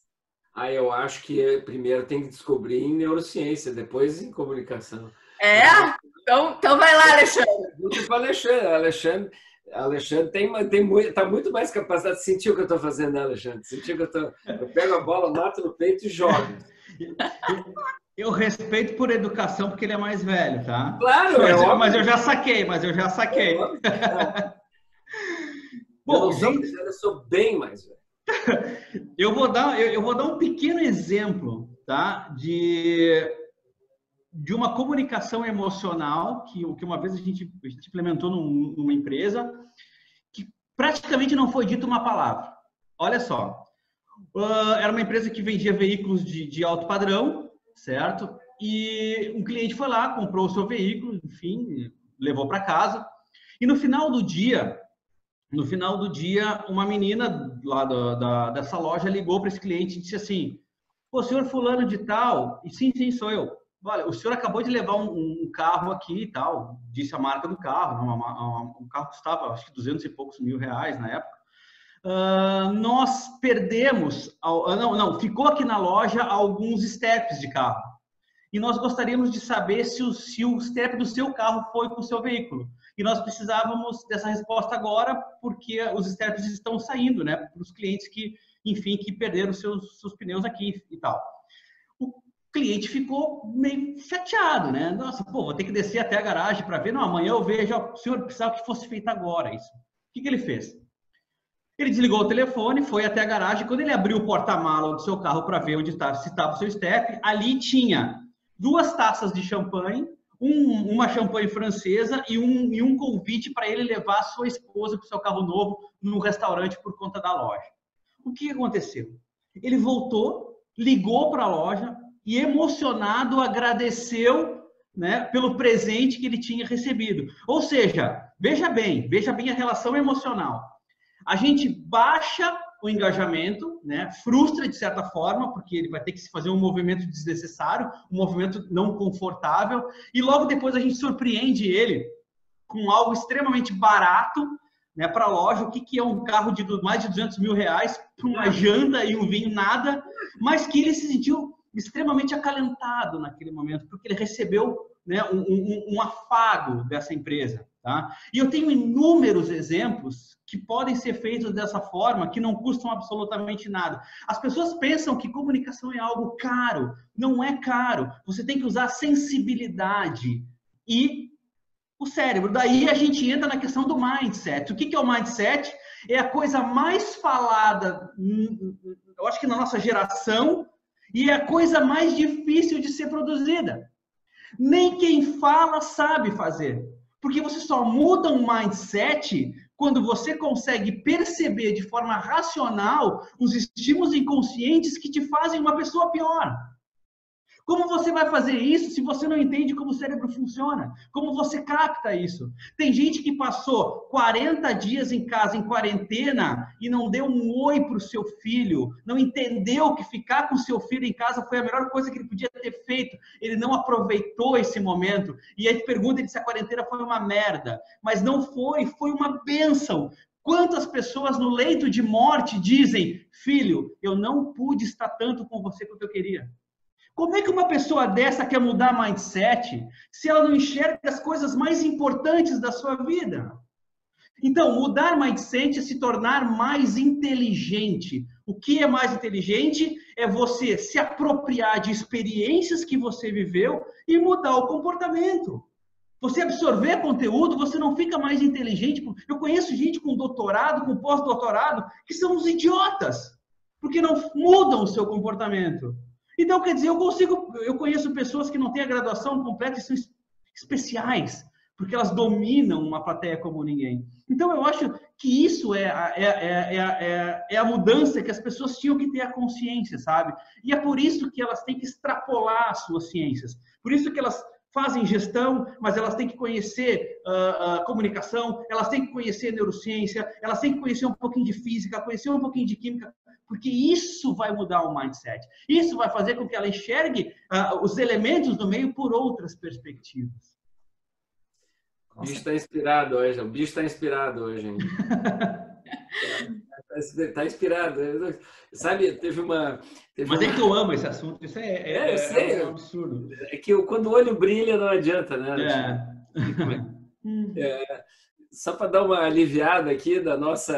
Eu acho que primeiro tem que descobrir em neurociência, depois em comunicação. Então vai lá, Alexandre. Muito para Alexandre. Alexandre está muito mais capacitado de sentir o que eu estou fazendo, né, Alexandre? Sentir que eu pego a bola, mato no peito e jogo. Eu respeito por educação porque ele é mais velho, tá? Claro, mas eu já saquei. Bom, gente, eu sou bem mais velho. Eu vou dar um pequeno exemplo, tá? De uma comunicação emocional que uma vez a gente implementou numa empresa que praticamente não foi dita uma palavra. Olha só, era uma empresa que vendia veículos de alto padrão, certo? E um cliente foi lá, comprou o seu veículo, enfim, levou para casa. E no final do dia, uma menina lá dessa loja ligou para esse cliente e disse assim: "Pô, senhor fulano de tal", e sim, sou eu. "Olha, o senhor acabou de levar um carro aqui e tal", disse a marca do carro, um carro custava acho que 200 e poucos mil reais na época. Nós perdemos, ficou aqui na loja alguns steps de carro. E nós gostaríamos de saber se o step do seu carro foi com o seu veículo. E nós precisávamos dessa resposta agora, porque os steps estão saindo, né, para os clientes que, enfim, que perderam seus pneus aqui e tal. O cliente ficou meio chateado, né? Nossa, pô, vou ter que descer até a garagem para ver. Não, amanhã eu vejo. O senhor precisava que fosse feito agora isso. O que ele fez? Ele desligou o telefone, foi até a garagem. Quando ele abriu o porta-mala do seu carro para ver onde se estava o seu step, ali tinha 2 taças de champanhe, uma champanhe francesa e um convite para ele levar a sua esposa para o seu carro novo num restaurante por conta da loja. O que aconteceu? Ele voltou, ligou para a loja e, emocionado, agradeceu, né, pelo presente que ele tinha recebido. Ou seja, veja bem a relação emocional. A gente baixa o engajamento, né? Frustra de certa forma, porque ele vai ter que fazer um movimento desnecessário, um movimento não confortável, e logo depois a gente surpreende ele com algo extremamente barato, né, para a loja. O que é um carro de mais de 200 mil reais para uma janta e um vinho, nada, mas que ele se sentiu extremamente acalentado naquele momento, porque ele recebeu, né, um afago dessa empresa. Tá? E eu tenho inúmeros exemplos que podem ser feitos dessa forma, que não custam absolutamente nada. As pessoas pensam que comunicação é algo caro. Não é caro. Você tem que usar sensibilidade e o cérebro. Daí a gente entra na questão do mindset. O que é o mindset? É a coisa mais falada, eu acho que na nossa geração, e é a coisa mais difícil de ser produzida. Nem quem fala sabe fazer. Porque você só muda um mindset quando você consegue perceber de forma racional os estímulos inconscientes que te fazem uma pessoa pior. Como você vai fazer isso se você não entende como o cérebro funciona? Como você capta isso? Tem gente que passou 40 dias em casa, em quarentena, e não deu um oi para o seu filho, não entendeu que ficar com o seu filho em casa foi a melhor coisa que ele podia ter feito. Ele não aproveitou esse momento. E aí pergunta se a quarentena foi uma merda. Mas não foi, foi uma bênção. Quantas pessoas no leito de morte dizem: filho, eu não pude estar tanto com você quanto eu queria. Como é que uma pessoa dessa quer mudar mindset se ela não enxerga as coisas mais importantes da sua vida? Então, mudar mindset é se tornar mais inteligente. O que é mais inteligente? É você se apropriar de experiências que você viveu e mudar o comportamento. Você absorver conteúdo, você não fica mais inteligente. Eu conheço gente com doutorado, com pós-doutorado, que são uns idiotas, porque não mudam o seu comportamento. Então, quer dizer, eu conheço pessoas que não têm a graduação completa e são especiais, porque elas dominam uma plateia como ninguém. Então, eu acho que isso é a mudança que as pessoas tinham que ter a consciência, sabe? E é por isso que elas têm que extrapolar as suas ciências. Por isso que elas fazem gestão, mas elas têm que conhecer comunicação, elas têm que conhecer neurociência, elas têm que conhecer um pouquinho de física, conhecer um pouquinho de química, porque isso vai mudar o mindset. Isso vai fazer com que ela enxergue os elementos do meio por outras perspectivas. O bicho está inspirado hoje. O bicho está inspirado hoje, hein? Está inspirado. Sabe, Mas é que eu amo esse assunto. Isso é um absurdo. É que quando o olho brilha, não adianta, né? Só para dar uma aliviada aqui do nosso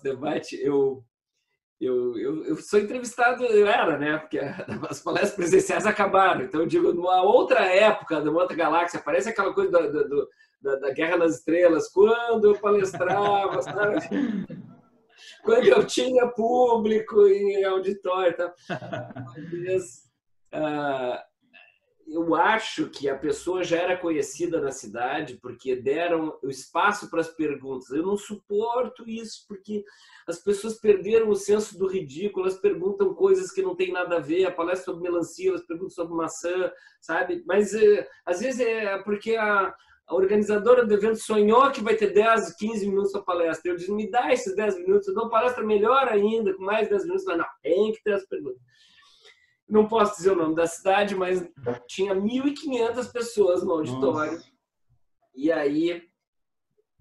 debate, eu sou entrevistado, né? Porque as palestras presenciais acabaram. Então, eu digo, numa outra época, numa outra galáxia, parece aquela coisa da Guerra nas Estrelas, quando eu palestrava, sabe? Quando eu tinha público em auditório. Tá? Mas, eu acho que a pessoa já era conhecida na cidade porque deram o espaço para as perguntas. Eu não suporto isso porque as pessoas perderam o senso do ridículo, elas perguntam coisas que não tem nada a ver, a palestra sobre melancia, elas perguntam sobre maçã, sabe? Mas às vezes é porque a organizadora do evento sonhou que vai ter 10, 15 minutos para palestra. Eu disse, me dá esses 10 minutos, eu dou palestra melhor ainda, com mais 10 minutos. Mas não, tem que ter as perguntas. Não posso dizer o nome da cidade, mas tinha 1.500 pessoas no auditório. Nossa. E aí,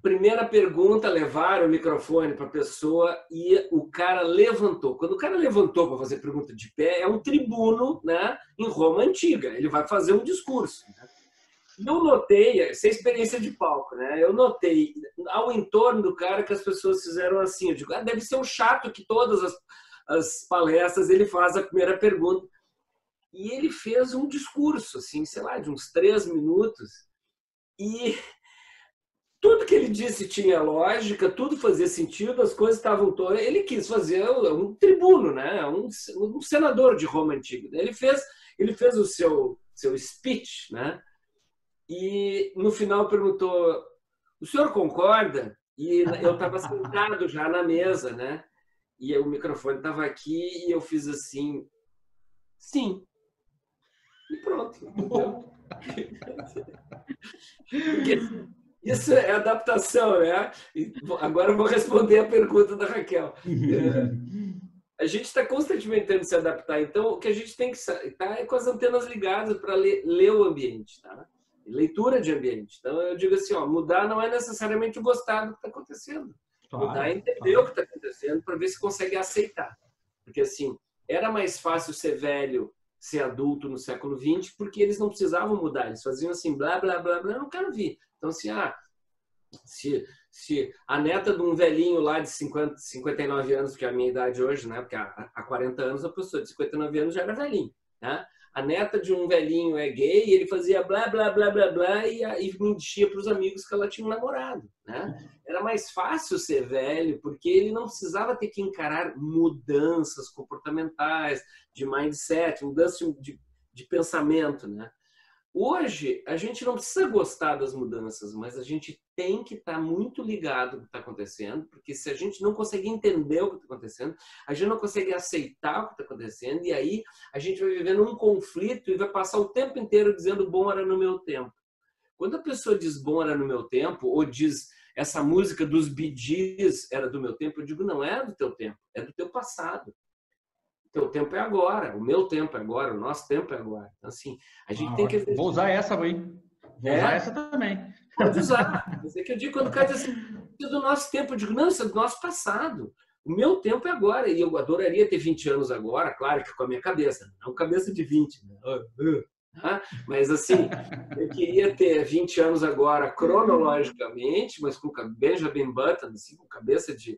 primeira pergunta, levaram o microfone para a pessoa e o cara levantou. Quando o cara levantou para fazer pergunta de pé, é um tribuno, né, em Roma Antiga. Ele vai fazer um discurso. Eu notei, essa é a experiência de palco, né? Eu notei ao entorno do cara que as pessoas fizeram assim. Eu digo, deve ser um chato que todas as palestras ele faz a primeira pergunta. E ele fez um discurso, assim, sei lá, de uns 3 minutos. E tudo que ele disse tinha lógica, tudo fazia sentido, as coisas estavam todas. Ele quis fazer um tribuno, né? Um senador de Roma Antiga. Ele fez o seu speech, né? E no final perguntou, o senhor concorda? E eu estava sentado já na mesa, né? E o microfone estava aqui e eu fiz assim, sim. E pronto. Porque isso é adaptação, né? E agora eu vou responder a pergunta da Raquel. A gente está constantemente tentando se adaptar. Então, o que a gente tem que estar é com as antenas ligadas para ler o ambiente, tá? Leitura de ambiente. Então, eu digo assim, mudar não é necessariamente gostar do que está acontecendo. Claro, mudar é entender o que está acontecendo para ver se consegue aceitar. Porque, assim, era mais fácil ser velho, ser adulto no século XX, porque eles não precisavam mudar. Eles faziam assim, blá, blá, blá, blá, eu não quero vir. Então, assim, se a neta de um velhinho lá de 59 anos, que é a minha idade hoje, né? Porque há 40 anos a pessoa de 59 anos já era velhinho, né? A neta de um velhinho é gay e ele fazia blá, blá, blá, blá, blá e mentia para os amigos que ela tinha um namorado, né? Era mais fácil ser velho porque ele não precisava ter que encarar mudanças comportamentais, de mindset, mudança de pensamento, né? Hoje, a gente não precisa gostar das mudanças, mas a gente tem que estar muito ligado no que está acontecendo, porque se a gente não consegue entender o que está acontecendo, a gente não consegue aceitar o que está acontecendo, e aí a gente vai vivendo um conflito e vai passar o tempo inteiro dizendo bom era no meu tempo. Quando a pessoa diz bom era no meu tempo, ou diz essa música dos Bee Gees era do meu tempo, eu digo não é do teu tempo, é do teu passado. O teu tempo é agora, o meu tempo é agora, o nosso tempo é agora. Então, assim, a gente tem que... Vou usar essa, hein? Vou usar essa também. Pode usar. Mas é que eu digo, quando o cara diz assim, isso é do nosso tempo, eu digo, não, isso é do nosso passado. O meu tempo é agora. E eu adoraria ter 20 anos agora, claro que com a minha cabeça. Não cabeça de 20. Né? Mas, assim, eu queria ter 20 anos agora cronologicamente, mas com Benjamin Button, assim, com cabeça de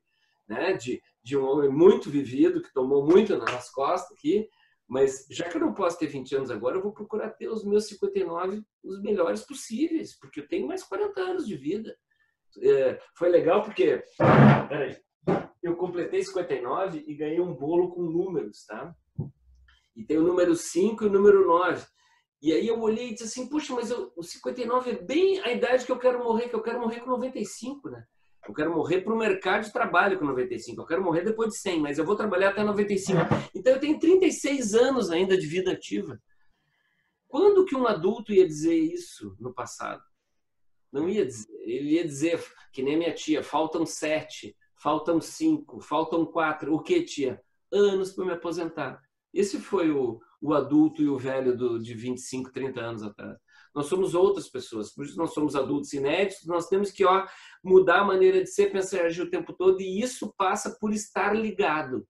um homem muito vivido, que tomou muito nas costas aqui, Mas já que eu não posso ter 20 anos agora, eu vou procurar ter os meus 59 os melhores possíveis, porque eu tenho mais 40 anos de vida. Foi legal porque eu completei 59 e ganhei um bolo com números, tá? E tem o número 5 e o número 9. E aí eu olhei e disse assim, puxa, mas o 59 é bem a idade que eu quero morrer com 95, né? Eu quero morrer para o mercado de trabalho com 95. Eu quero morrer depois de 100, mas eu vou trabalhar até 95. Então eu tenho 36 anos ainda de vida ativa. Quando que um adulto ia dizer isso no passado? Não ia dizer. Ele ia dizer, que nem minha tia, faltam 7, faltam 5, faltam 4. O que, tia? Anos para me aposentar. Esse foi o adulto e o velho de 25, 30 anos atrás. Nós somos outras pessoas, por isso nós somos adultos inéditos, nós temos que mudar a maneira de ser, pensar e agir o tempo todo, e isso passa por estar ligado.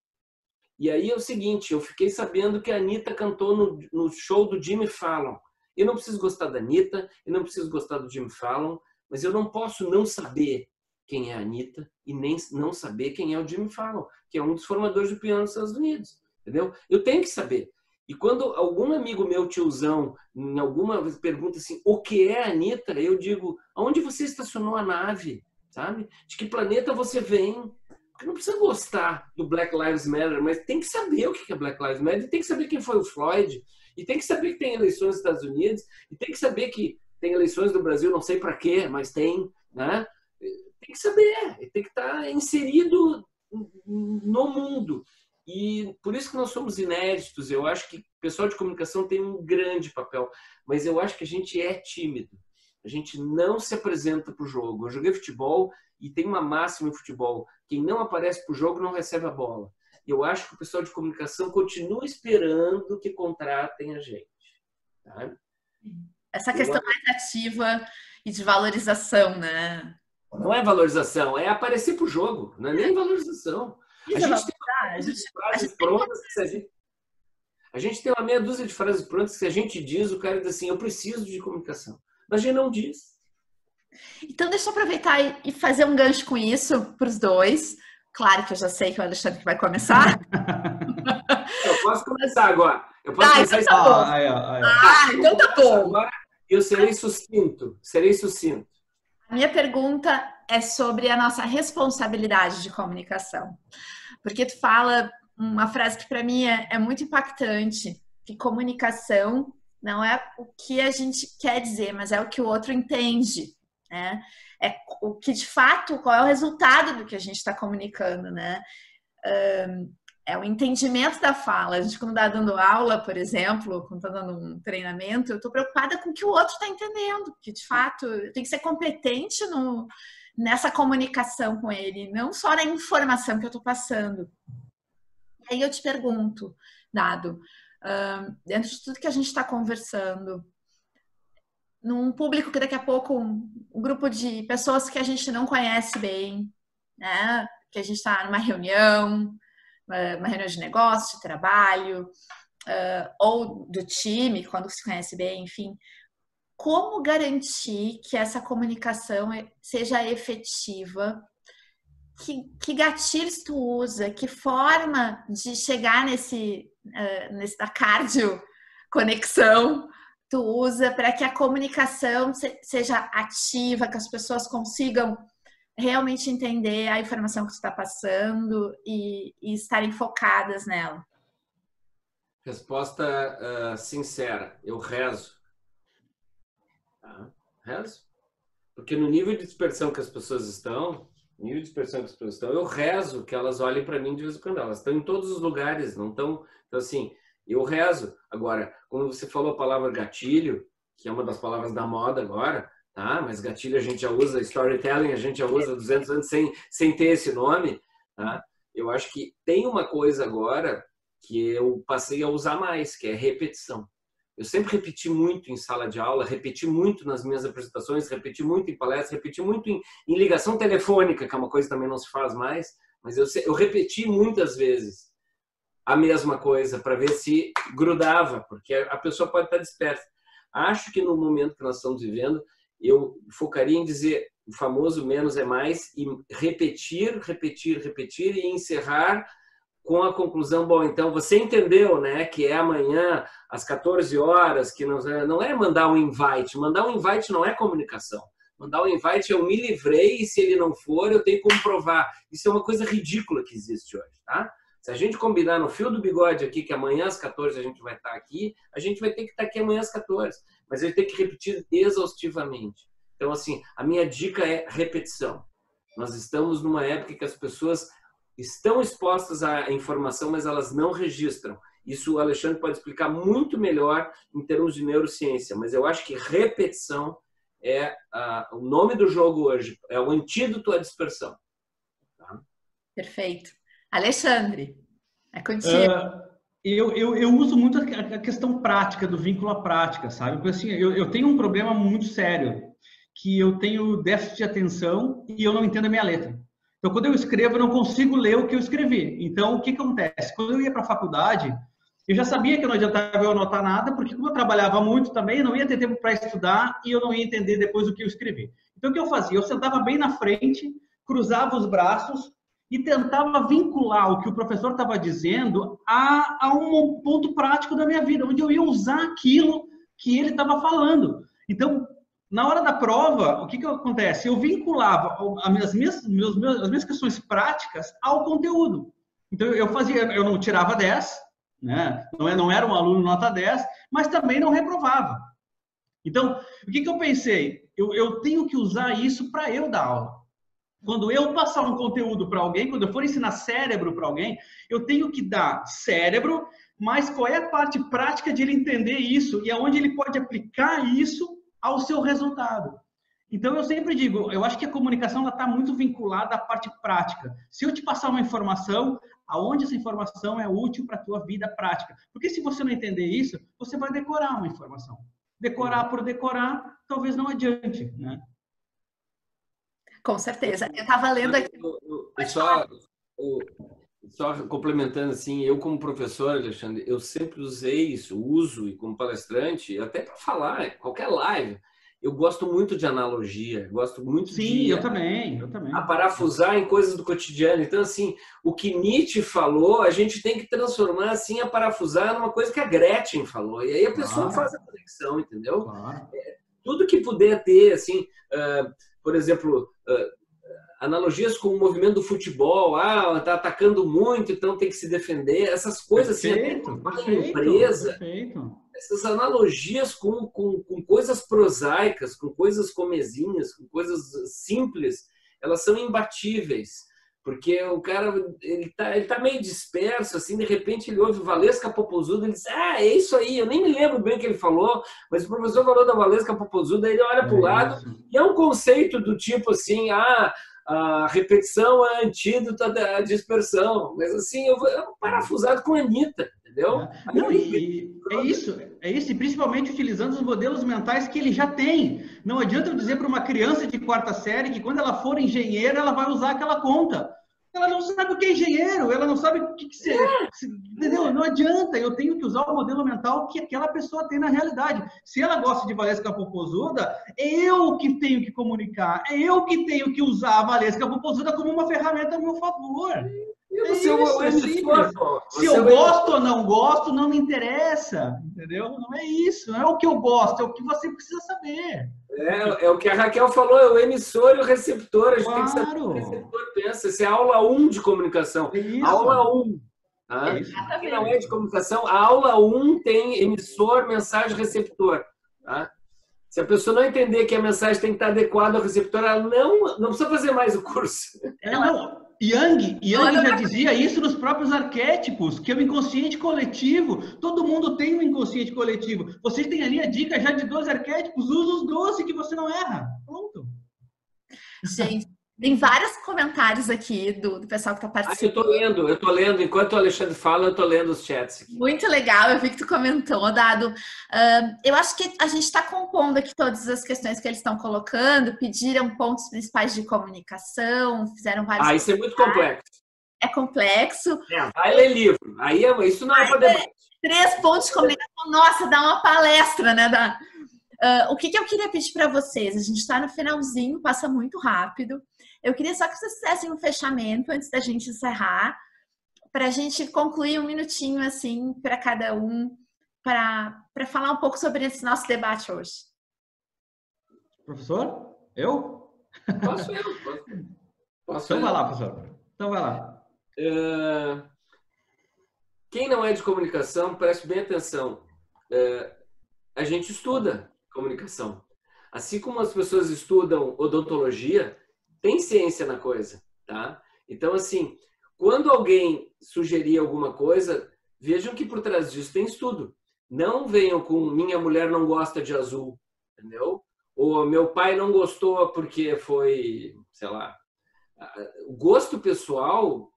E aí é o seguinte, eu fiquei sabendo que a Anitta cantou no show do Jimmy Fallon. Eu não preciso gostar da Anitta, eu não preciso gostar do Jimmy Fallon, mas eu não posso não saber quem é a Anitta e nem não saber quem é o Jimmy Fallon, que é um dos formadores de piano nos Estados Unidos. Entendeu? Eu tenho que saber. E quando algum amigo meu, tiozão, em alguma vez pergunta assim, o que é a Anitta? Eu digo, aonde você estacionou a nave? Sabe? De que planeta você vem? Porque não precisa gostar do Black Lives Matter, mas tem que saber o que é Black Lives Matter, e tem que saber quem foi o Floyd, e tem que saber que tem eleições nos Estados Unidos, e tem que saber que tem eleições no Brasil, não sei para quê, mas tem, né? Tem que saber, tem que estar inserido no mundo. E por isso que nós somos inéditos. Eu acho que o pessoal de comunicação tem um grande papel, mas eu acho que a gente é tímido. A gente não se apresenta para o jogo. Eu joguei futebol e tem uma máxima em futebol. Quem não aparece para o jogo não recebe a bola. Eu acho que o pessoal de comunicação continua esperando que contratem a gente. Tá? Essa questão mais ativa e de valorização, né? Não é valorização, é aparecer para o jogo. Não é nem valorização. A gente tem frases prontas que a gente tem uma meia dúzia de frases prontas que se a gente diz, o cara diz assim, eu preciso de comunicação. Mas a gente não diz. Então deixa eu aproveitar e fazer um gancho com isso para os dois. Claro que eu já sei que é o Alexandre que vai começar. Eu posso começar agora. Eu posso começar então tá bom. Então tá bom. Agora eu serei sucinto. A minha pergunta é sobre a nossa responsabilidade de comunicação. Porque tu fala uma frase que para mim é muito impactante, que comunicação não é o que a gente quer dizer, mas é o que o outro entende, né? É o que de fato, qual é o resultado do que a gente está comunicando, né? É o entendimento da fala. A gente, quando está dando aula, por exemplo, quando está dando um treinamento, eu estou preocupada com o que o outro está entendendo, porque de fato eu tenho que ser competente nessa comunicação com ele, não só na informação que eu estou passando. E aí eu te pergunto, Dado, dentro de tudo que a gente está conversando, num público que daqui a pouco, um grupo de pessoas que a gente não conhece bem, né? Que a gente está numa reunião, uma reunião de negócio, de trabalho, ou do time, quando se conhece bem, enfim. Como garantir que essa comunicação seja efetiva? Que gatilhos tu usa? Que forma de chegar nessa cardio conexão tu usa para que a comunicação seja ativa, que as pessoas consigam realmente entender a informação que tu está passando e estarem focadas nela? Resposta sincera. Eu rezo. Tá? Rezo. Porque no nível de dispersão que as pessoas estão, eu rezo que elas olhem para mim de vez em quando. Elas estão em todos os lugares, não estão... Então, assim, eu rezo. Agora, quando você falou a palavra gatilho, que é uma das palavras da moda agora, tá? Mas gatilho a gente já usa, storytelling a gente já usa há 200 anos sem ter esse nome, tá? Eu acho que tem uma coisa agora que eu passei a usar mais, que é repetição. Eu sempre repeti muito em sala de aula, repeti muito nas minhas apresentações, repeti muito em palestras, repeti muito em ligação telefônica, que é uma coisa que também não se faz mais, mas eu repeti muitas vezes a mesma coisa para ver se grudava, porque a pessoa pode estar dispersa. Acho que no momento que nós estamos vivendo, eu focaria em dizer o famoso menos é mais e repetir e encerrar com a conclusão, bom, então você entendeu, né, que é amanhã às 14 horas, que não é mandar um invite não é comunicação. Mandar um invite, eu me livrei e se ele não for, eu tenho como provar. Isso é uma coisa ridícula que existe hoje, tá? Se a gente combinar no fio do bigode aqui que amanhã às 14 a gente vai estar aqui, a gente vai ter que estar aqui amanhã às 14. Mas ele tem que repetir exaustivamente. Então, assim, a minha dica é repetição. Nós estamos numa época que as pessoas estão expostas à informação, mas elas não registram. Isso o Alexandre pode explicar muito melhor em termos de neurociência, mas eu acho que repetição é o nome do jogo hoje, é o antídoto à dispersão. Tá? Perfeito. Alexandre, é contigo. Eu uso muito a questão prática, do vínculo à prática, sabe? Porque assim, eu tenho um problema muito sério, que eu tenho déficit de atenção e eu não entendo a minha letra. Então, quando eu escrevo, eu não consigo ler o que eu escrevi. Então, o que acontece? Quando eu ia para a faculdade, eu já sabia que não adiantava eu anotar nada, porque como eu trabalhava muito também, eu não ia ter tempo para estudar e eu não ia entender depois o que eu escrevi. Então, o que eu fazia? Eu sentava bem na frente, cruzava os braços e tentava vincular o que o professor estava dizendo a um ponto prático da minha vida, onde eu ia usar aquilo que ele estava falando. Então, na hora da prova, o que acontece? Eu vinculava as minhas questões práticas ao conteúdo. Então, eu não tirava 10, né? Não era um aluno nota 10, mas também não reprovava. Então, o que eu pensei? Eu tenho que usar isso para eu dar aula. Quando eu passar um conteúdo para alguém, quando eu for ensinar cérebro para alguém, eu tenho que dar cérebro, mas qual é a parte prática de ele entender isso e aonde ele pode aplicar isso ao seu resultado. Então, eu sempre digo, eu acho que a comunicação está muito vinculada à parte prática. Se eu te passar uma informação, aonde essa informação é útil para a tua vida prática? Porque se você não entender isso, você vai decorar uma informação. Decorar por decorar, talvez não adiante, né? Com certeza. Eu estava lendo aqui. Só complementando assim, eu como professor, Alexandre, eu sempre uso e como palestrante, até para falar, qualquer live, eu gosto muito de analogia, gosto muito de... eu também. Parafusar em coisas do cotidiano. Então, assim, o que Nietzsche falou, a gente tem que transformar, assim, a parafusar numa coisa que a Gretchen falou. E aí a pessoa faz a conexão, entendeu? Claro. Tudo que puder ter, assim, por exemplo... analogias com o movimento do futebol, tá atacando muito, então tem que se defender, essas coisas perfeito, assim, empresa, essas analogias com coisas prosaicas, com coisas comezinhas, com coisas simples, elas são imbatíveis, porque o cara, ele tá meio disperso, assim, de repente ele ouve Valesca Popozuda, ele diz, é isso aí, eu nem me lembro bem o que ele falou, mas o professor falou da Valesca Popozuda, ele olha para o lado, e é um conceito do tipo assim, a repetição é antídoto à dispersão. Mas assim, eu parafusado com a Anitta, entendeu? Não, é isso, e principalmente utilizando os modelos mentais que ele já tem. Não adianta eu dizer para uma criança de 4ª série que quando ela for engenheira, ela vai usar aquela conta. Ela não sabe o que é engenheiro, ela não sabe o que entendeu? Não adianta, eu tenho que usar o modelo mental que aquela pessoa tem na realidade. Se ela gosta de Valesca Popozuda, é eu que tenho que comunicar, é eu que tenho que usar a Valesca Popozuda como uma ferramenta a meu favor. Se eu gosto ou não gosto, não me interessa, entendeu? Não é isso, não é o que eu gosto, é o que você precisa saber. É o que a Raquel falou, é o emissor e o receptor. A gente tem que saber o que o receptor pensa. Essa é a aula 1 de comunicação. Isso. Aula 1. Tá? Que não é de comunicação, a aula 1 tem emissor, mensagem, receptor. Tá? Se a pessoa não entender que a mensagem tem que estar adequada ao receptor, ela não precisa fazer mais o curso. Jung já dizia isso nos próprios arquétipos, que é o inconsciente coletivo. Todo mundo tem um inconsciente coletivo. Vocês têm ali a dica já de 12 arquétipos, usa os 12 que você não erra. Pronto. Gente, tem vários comentários aqui do pessoal que está participando. Eu tô lendo. Enquanto o Alexandre fala, eu tô lendo os chats aqui. Muito legal, eu vi que tu comentou, Dado. Eu acho que a gente está compondo aqui todas as questões que eles estão colocando, pediram pontos principais de comunicação, fizeram vários... isso é muito complexo. É complexo. Vai ler livro. Isso não é para debate. 3 pontos de comunicação, nossa, dá uma palestra, né? O que eu queria pedir para vocês? A gente está no finalzinho, passa muito rápido. Eu queria só que vocês fizessem um fechamento antes da gente encerrar. para a gente concluir um minutinho assim para cada um, para falar um pouco sobre esse nosso debate hoje. Professor? Eu? Posso eu? Posso Então eu? vai lá, professor. Então vai lá. Quem não é de comunicação, preste bem atenção. A gente estuda comunicação. Assim como as pessoas estudam odontologia, tem ciência na coisa, tá? Então, assim, quando alguém sugerir alguma coisa, vejam que por trás disso tem estudo. Não venham com minha mulher não gosta de azul, entendeu? Ou meu pai não gostou porque foi, sei lá. O gosto pessoal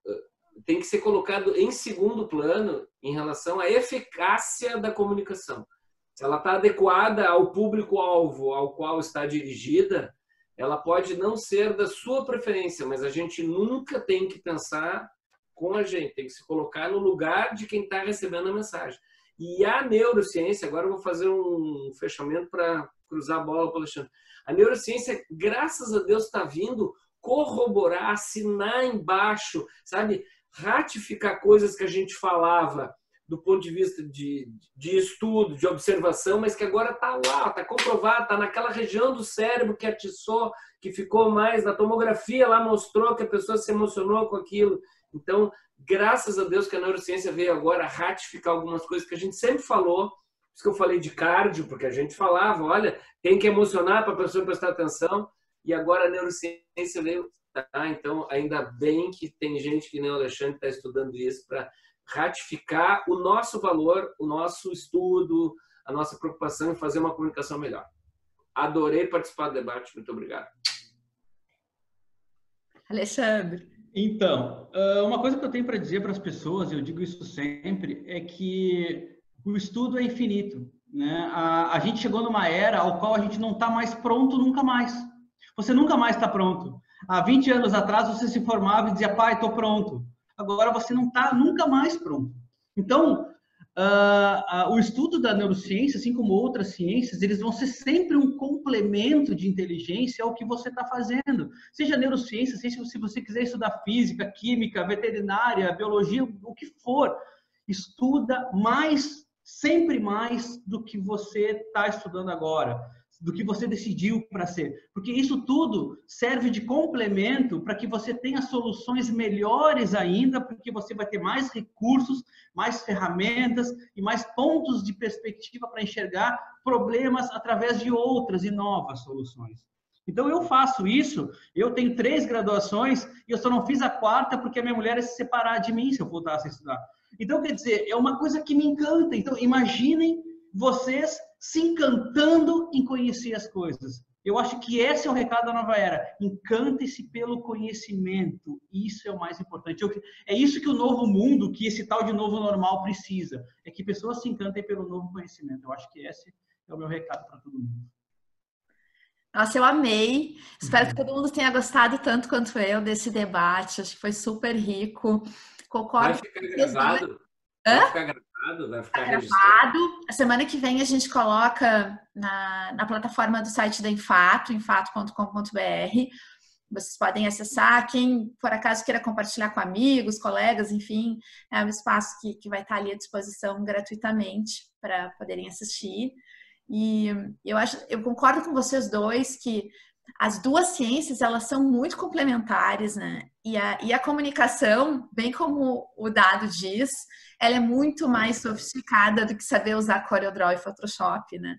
tem que ser colocado em segundo plano em relação à eficácia da comunicação. Se ela está adequada ao público-alvo ao qual está dirigida, ela pode não ser da sua preferência, mas a gente nunca tem que pensar com a gente, tem que se colocar no lugar de quem está recebendo a mensagem. E a neurociência, agora eu vou fazer um fechamento para cruzar a bola para o Alexandre. A neurociência, graças a Deus, está vindo corroborar, assinar embaixo, sabe? Ratificar coisas que a gente falava do ponto de vista de estudo, de observação, mas que agora está lá, está comprovado, está naquela região do cérebro que atiçou, que ficou mais, na tomografia lá mostrou que a pessoa se emocionou com aquilo. Então, graças a Deus que a neurociência veio agora ratificar algumas coisas que a gente sempre falou, por isso que eu falei de cardio, porque a gente falava, olha, tem que emocionar para a pessoa prestar atenção, e agora a neurociência veio, tá? Então, ainda bem que tem gente que nem o Alexandre está estudando isso para ratificar o nosso valor, o nosso estudo, a nossa preocupação em fazer uma comunicação melhor. Adorei participar do debate. Muito obrigado. Alexandre. Então, uma coisa que eu tenho para dizer para as pessoas, eu digo isso sempre, é que o estudo é infinito, né? A gente chegou numa era ao qual a gente não está mais pronto nunca mais. Você nunca mais está pronto. Há 20 anos atrás você se formava e dizia, pai, estou pronto. Agora você não está nunca mais pronto. Então, o estudo da neurociência, assim como outras ciências, eles vão ser sempre um complemento de inteligência ao que você está fazendo. Seja neurociência, seja se você quiser estudar física, química, veterinária, biologia, o que for, estuda mais, sempre mais do que você está estudando agora, do que você decidiu para ser. Porque isso tudo serve de complemento para que você tenha soluções melhores ainda, porque você vai ter mais recursos, mais ferramentas e mais pontos de perspectiva para enxergar problemas através de outras e novas soluções. Então, eu faço isso, eu tenho 3 graduações e eu só não fiz a 4ª porque a minha mulher ia se separar de mim se eu voltasse a estudar. Então, quer dizer, é uma coisa que me encanta. Então, imaginem vocês se encantando em conhecer as coisas. Eu acho que esse é o recado da nova era. Encante-se pelo conhecimento. Isso é o mais importante. É isso que o novo mundo, que esse tal de novo normal precisa. É que pessoas se encantem pelo novo conhecimento. Eu acho que esse é o meu recado para todo mundo. Nossa, eu amei. Espero que todo mundo tenha gostado tanto quanto eu desse debate. Acho que foi super rico. Concordo. Vai ficar gravado? Hã? Vai ficar gravado? Vai ficar gravado. A semana que vem a gente coloca na plataforma do site da Infato, infato.com.br. Vocês podem acessar. Quem, por acaso, queira compartilhar com amigos, colegas, enfim, é um espaço que vai estar ali à disposição gratuitamente para poderem assistir. E eu concordo com vocês dois que as duas ciências, elas são muito complementares, né? E a comunicação, bem como o Dado diz, ela é muito mais sofisticada do que saber usar CorelDRAW e Photoshop, né?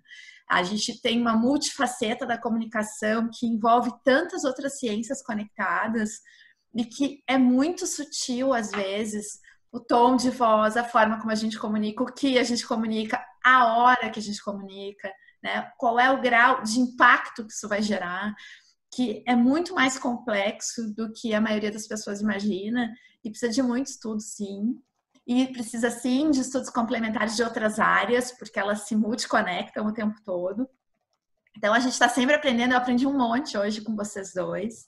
A gente tem uma multifaceta da comunicação que envolve tantas outras ciências conectadas e que é muito sutil, às vezes, o tom de voz, a forma como a gente comunica, o que a gente comunica, a hora que a gente comunica, né? Qual é o grau de impacto que isso vai gerar, que é muito mais complexo do que a maioria das pessoas imagina e precisa de muito estudo, sim. E precisa, sim, de estudos complementares de outras áreas, porque elas se multiconectam o tempo todo. Então, a gente está sempre aprendendo. Eu aprendi um monte hoje com vocês dois.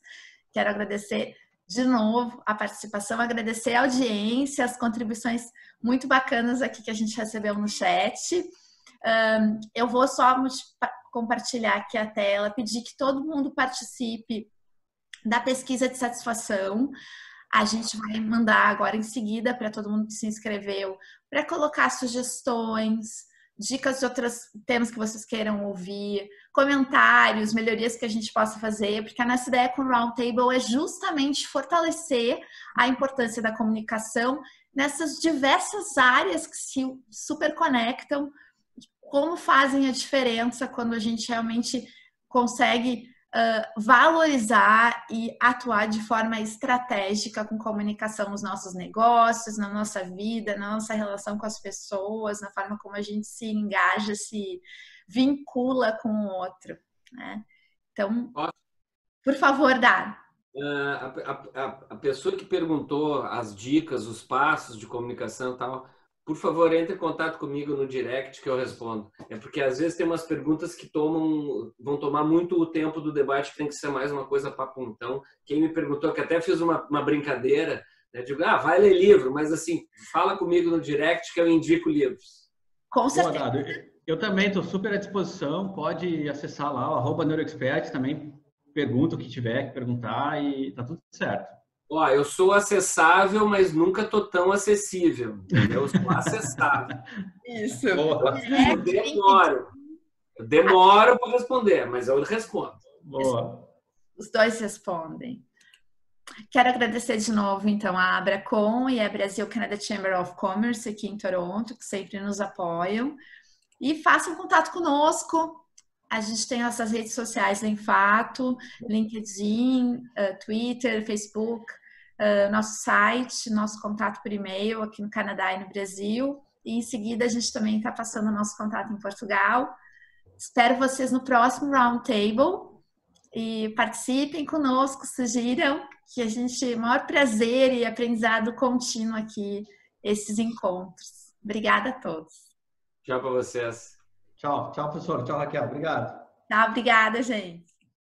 Quero agradecer de novo a participação, agradecer a audiência, as contribuições muito bacanas aqui que a gente recebeu no chat. Eu vou só compartilhar aqui a tela, pedir que todo mundo participe da pesquisa de satisfação. A gente vai mandar agora em seguida para todo mundo que se inscreveu, para colocar sugestões, dicas de outros temas que vocês queiram ouvir, comentários, melhorias que a gente possa fazer, porque a nossa ideia com o Roundtable é justamente fortalecer a importância da comunicação nessas diversas áreas que se super conectam, como fazem a diferença quando a gente realmente consegue valorizar e atuar de forma estratégica com comunicação nos nossos negócios, na nossa vida, na nossa relação com as pessoas, na forma como a gente se engaja, se vincula com o outro, né? Então, por favor, Dá. A pessoa que perguntou as dicas, os passos de comunicação e tal, por favor, entre em contato comigo no direct que eu respondo. É porque às vezes tem umas perguntas que vão tomar muito o tempo do debate, que tem que ser mais uma coisa papo. Então, quem me perguntou, que até fiz uma brincadeira, né? Digo, vai ler livro, mas assim, fala comigo no direct que eu indico livros. Com certeza. Boa, Dado. Eu também estou super à disposição, pode acessar lá, o @neuroexpert, também pergunta o que tiver que perguntar e tá tudo certo. Eu sou acessável, mas nunca tô tão acessível. Eu sou acessável. Isso. Eu demoro para responder, mas eu respondo. Boa. Os dois respondem. Quero agradecer de novo, então, a Abracom e a Brasil Canada Chamber of Commerce aqui em Toronto, que sempre nos apoiam. E façam contato conosco. A gente tem nossas redes sociais em Fato, LinkedIn, Twitter, Facebook, nosso site, nosso contato por e-mail aqui no Canadá e no Brasil. E em seguida a gente também está passando o nosso contato em Portugal. Espero vocês no próximo Roundtable e participem conosco, sugiram, que a gente, maior prazer e aprendizado contínuo aqui, esses encontros. Obrigada a todos. Tchau para vocês. Tchau, professor. Tchau, Raquel. Obrigado. Tá, obrigada, gente.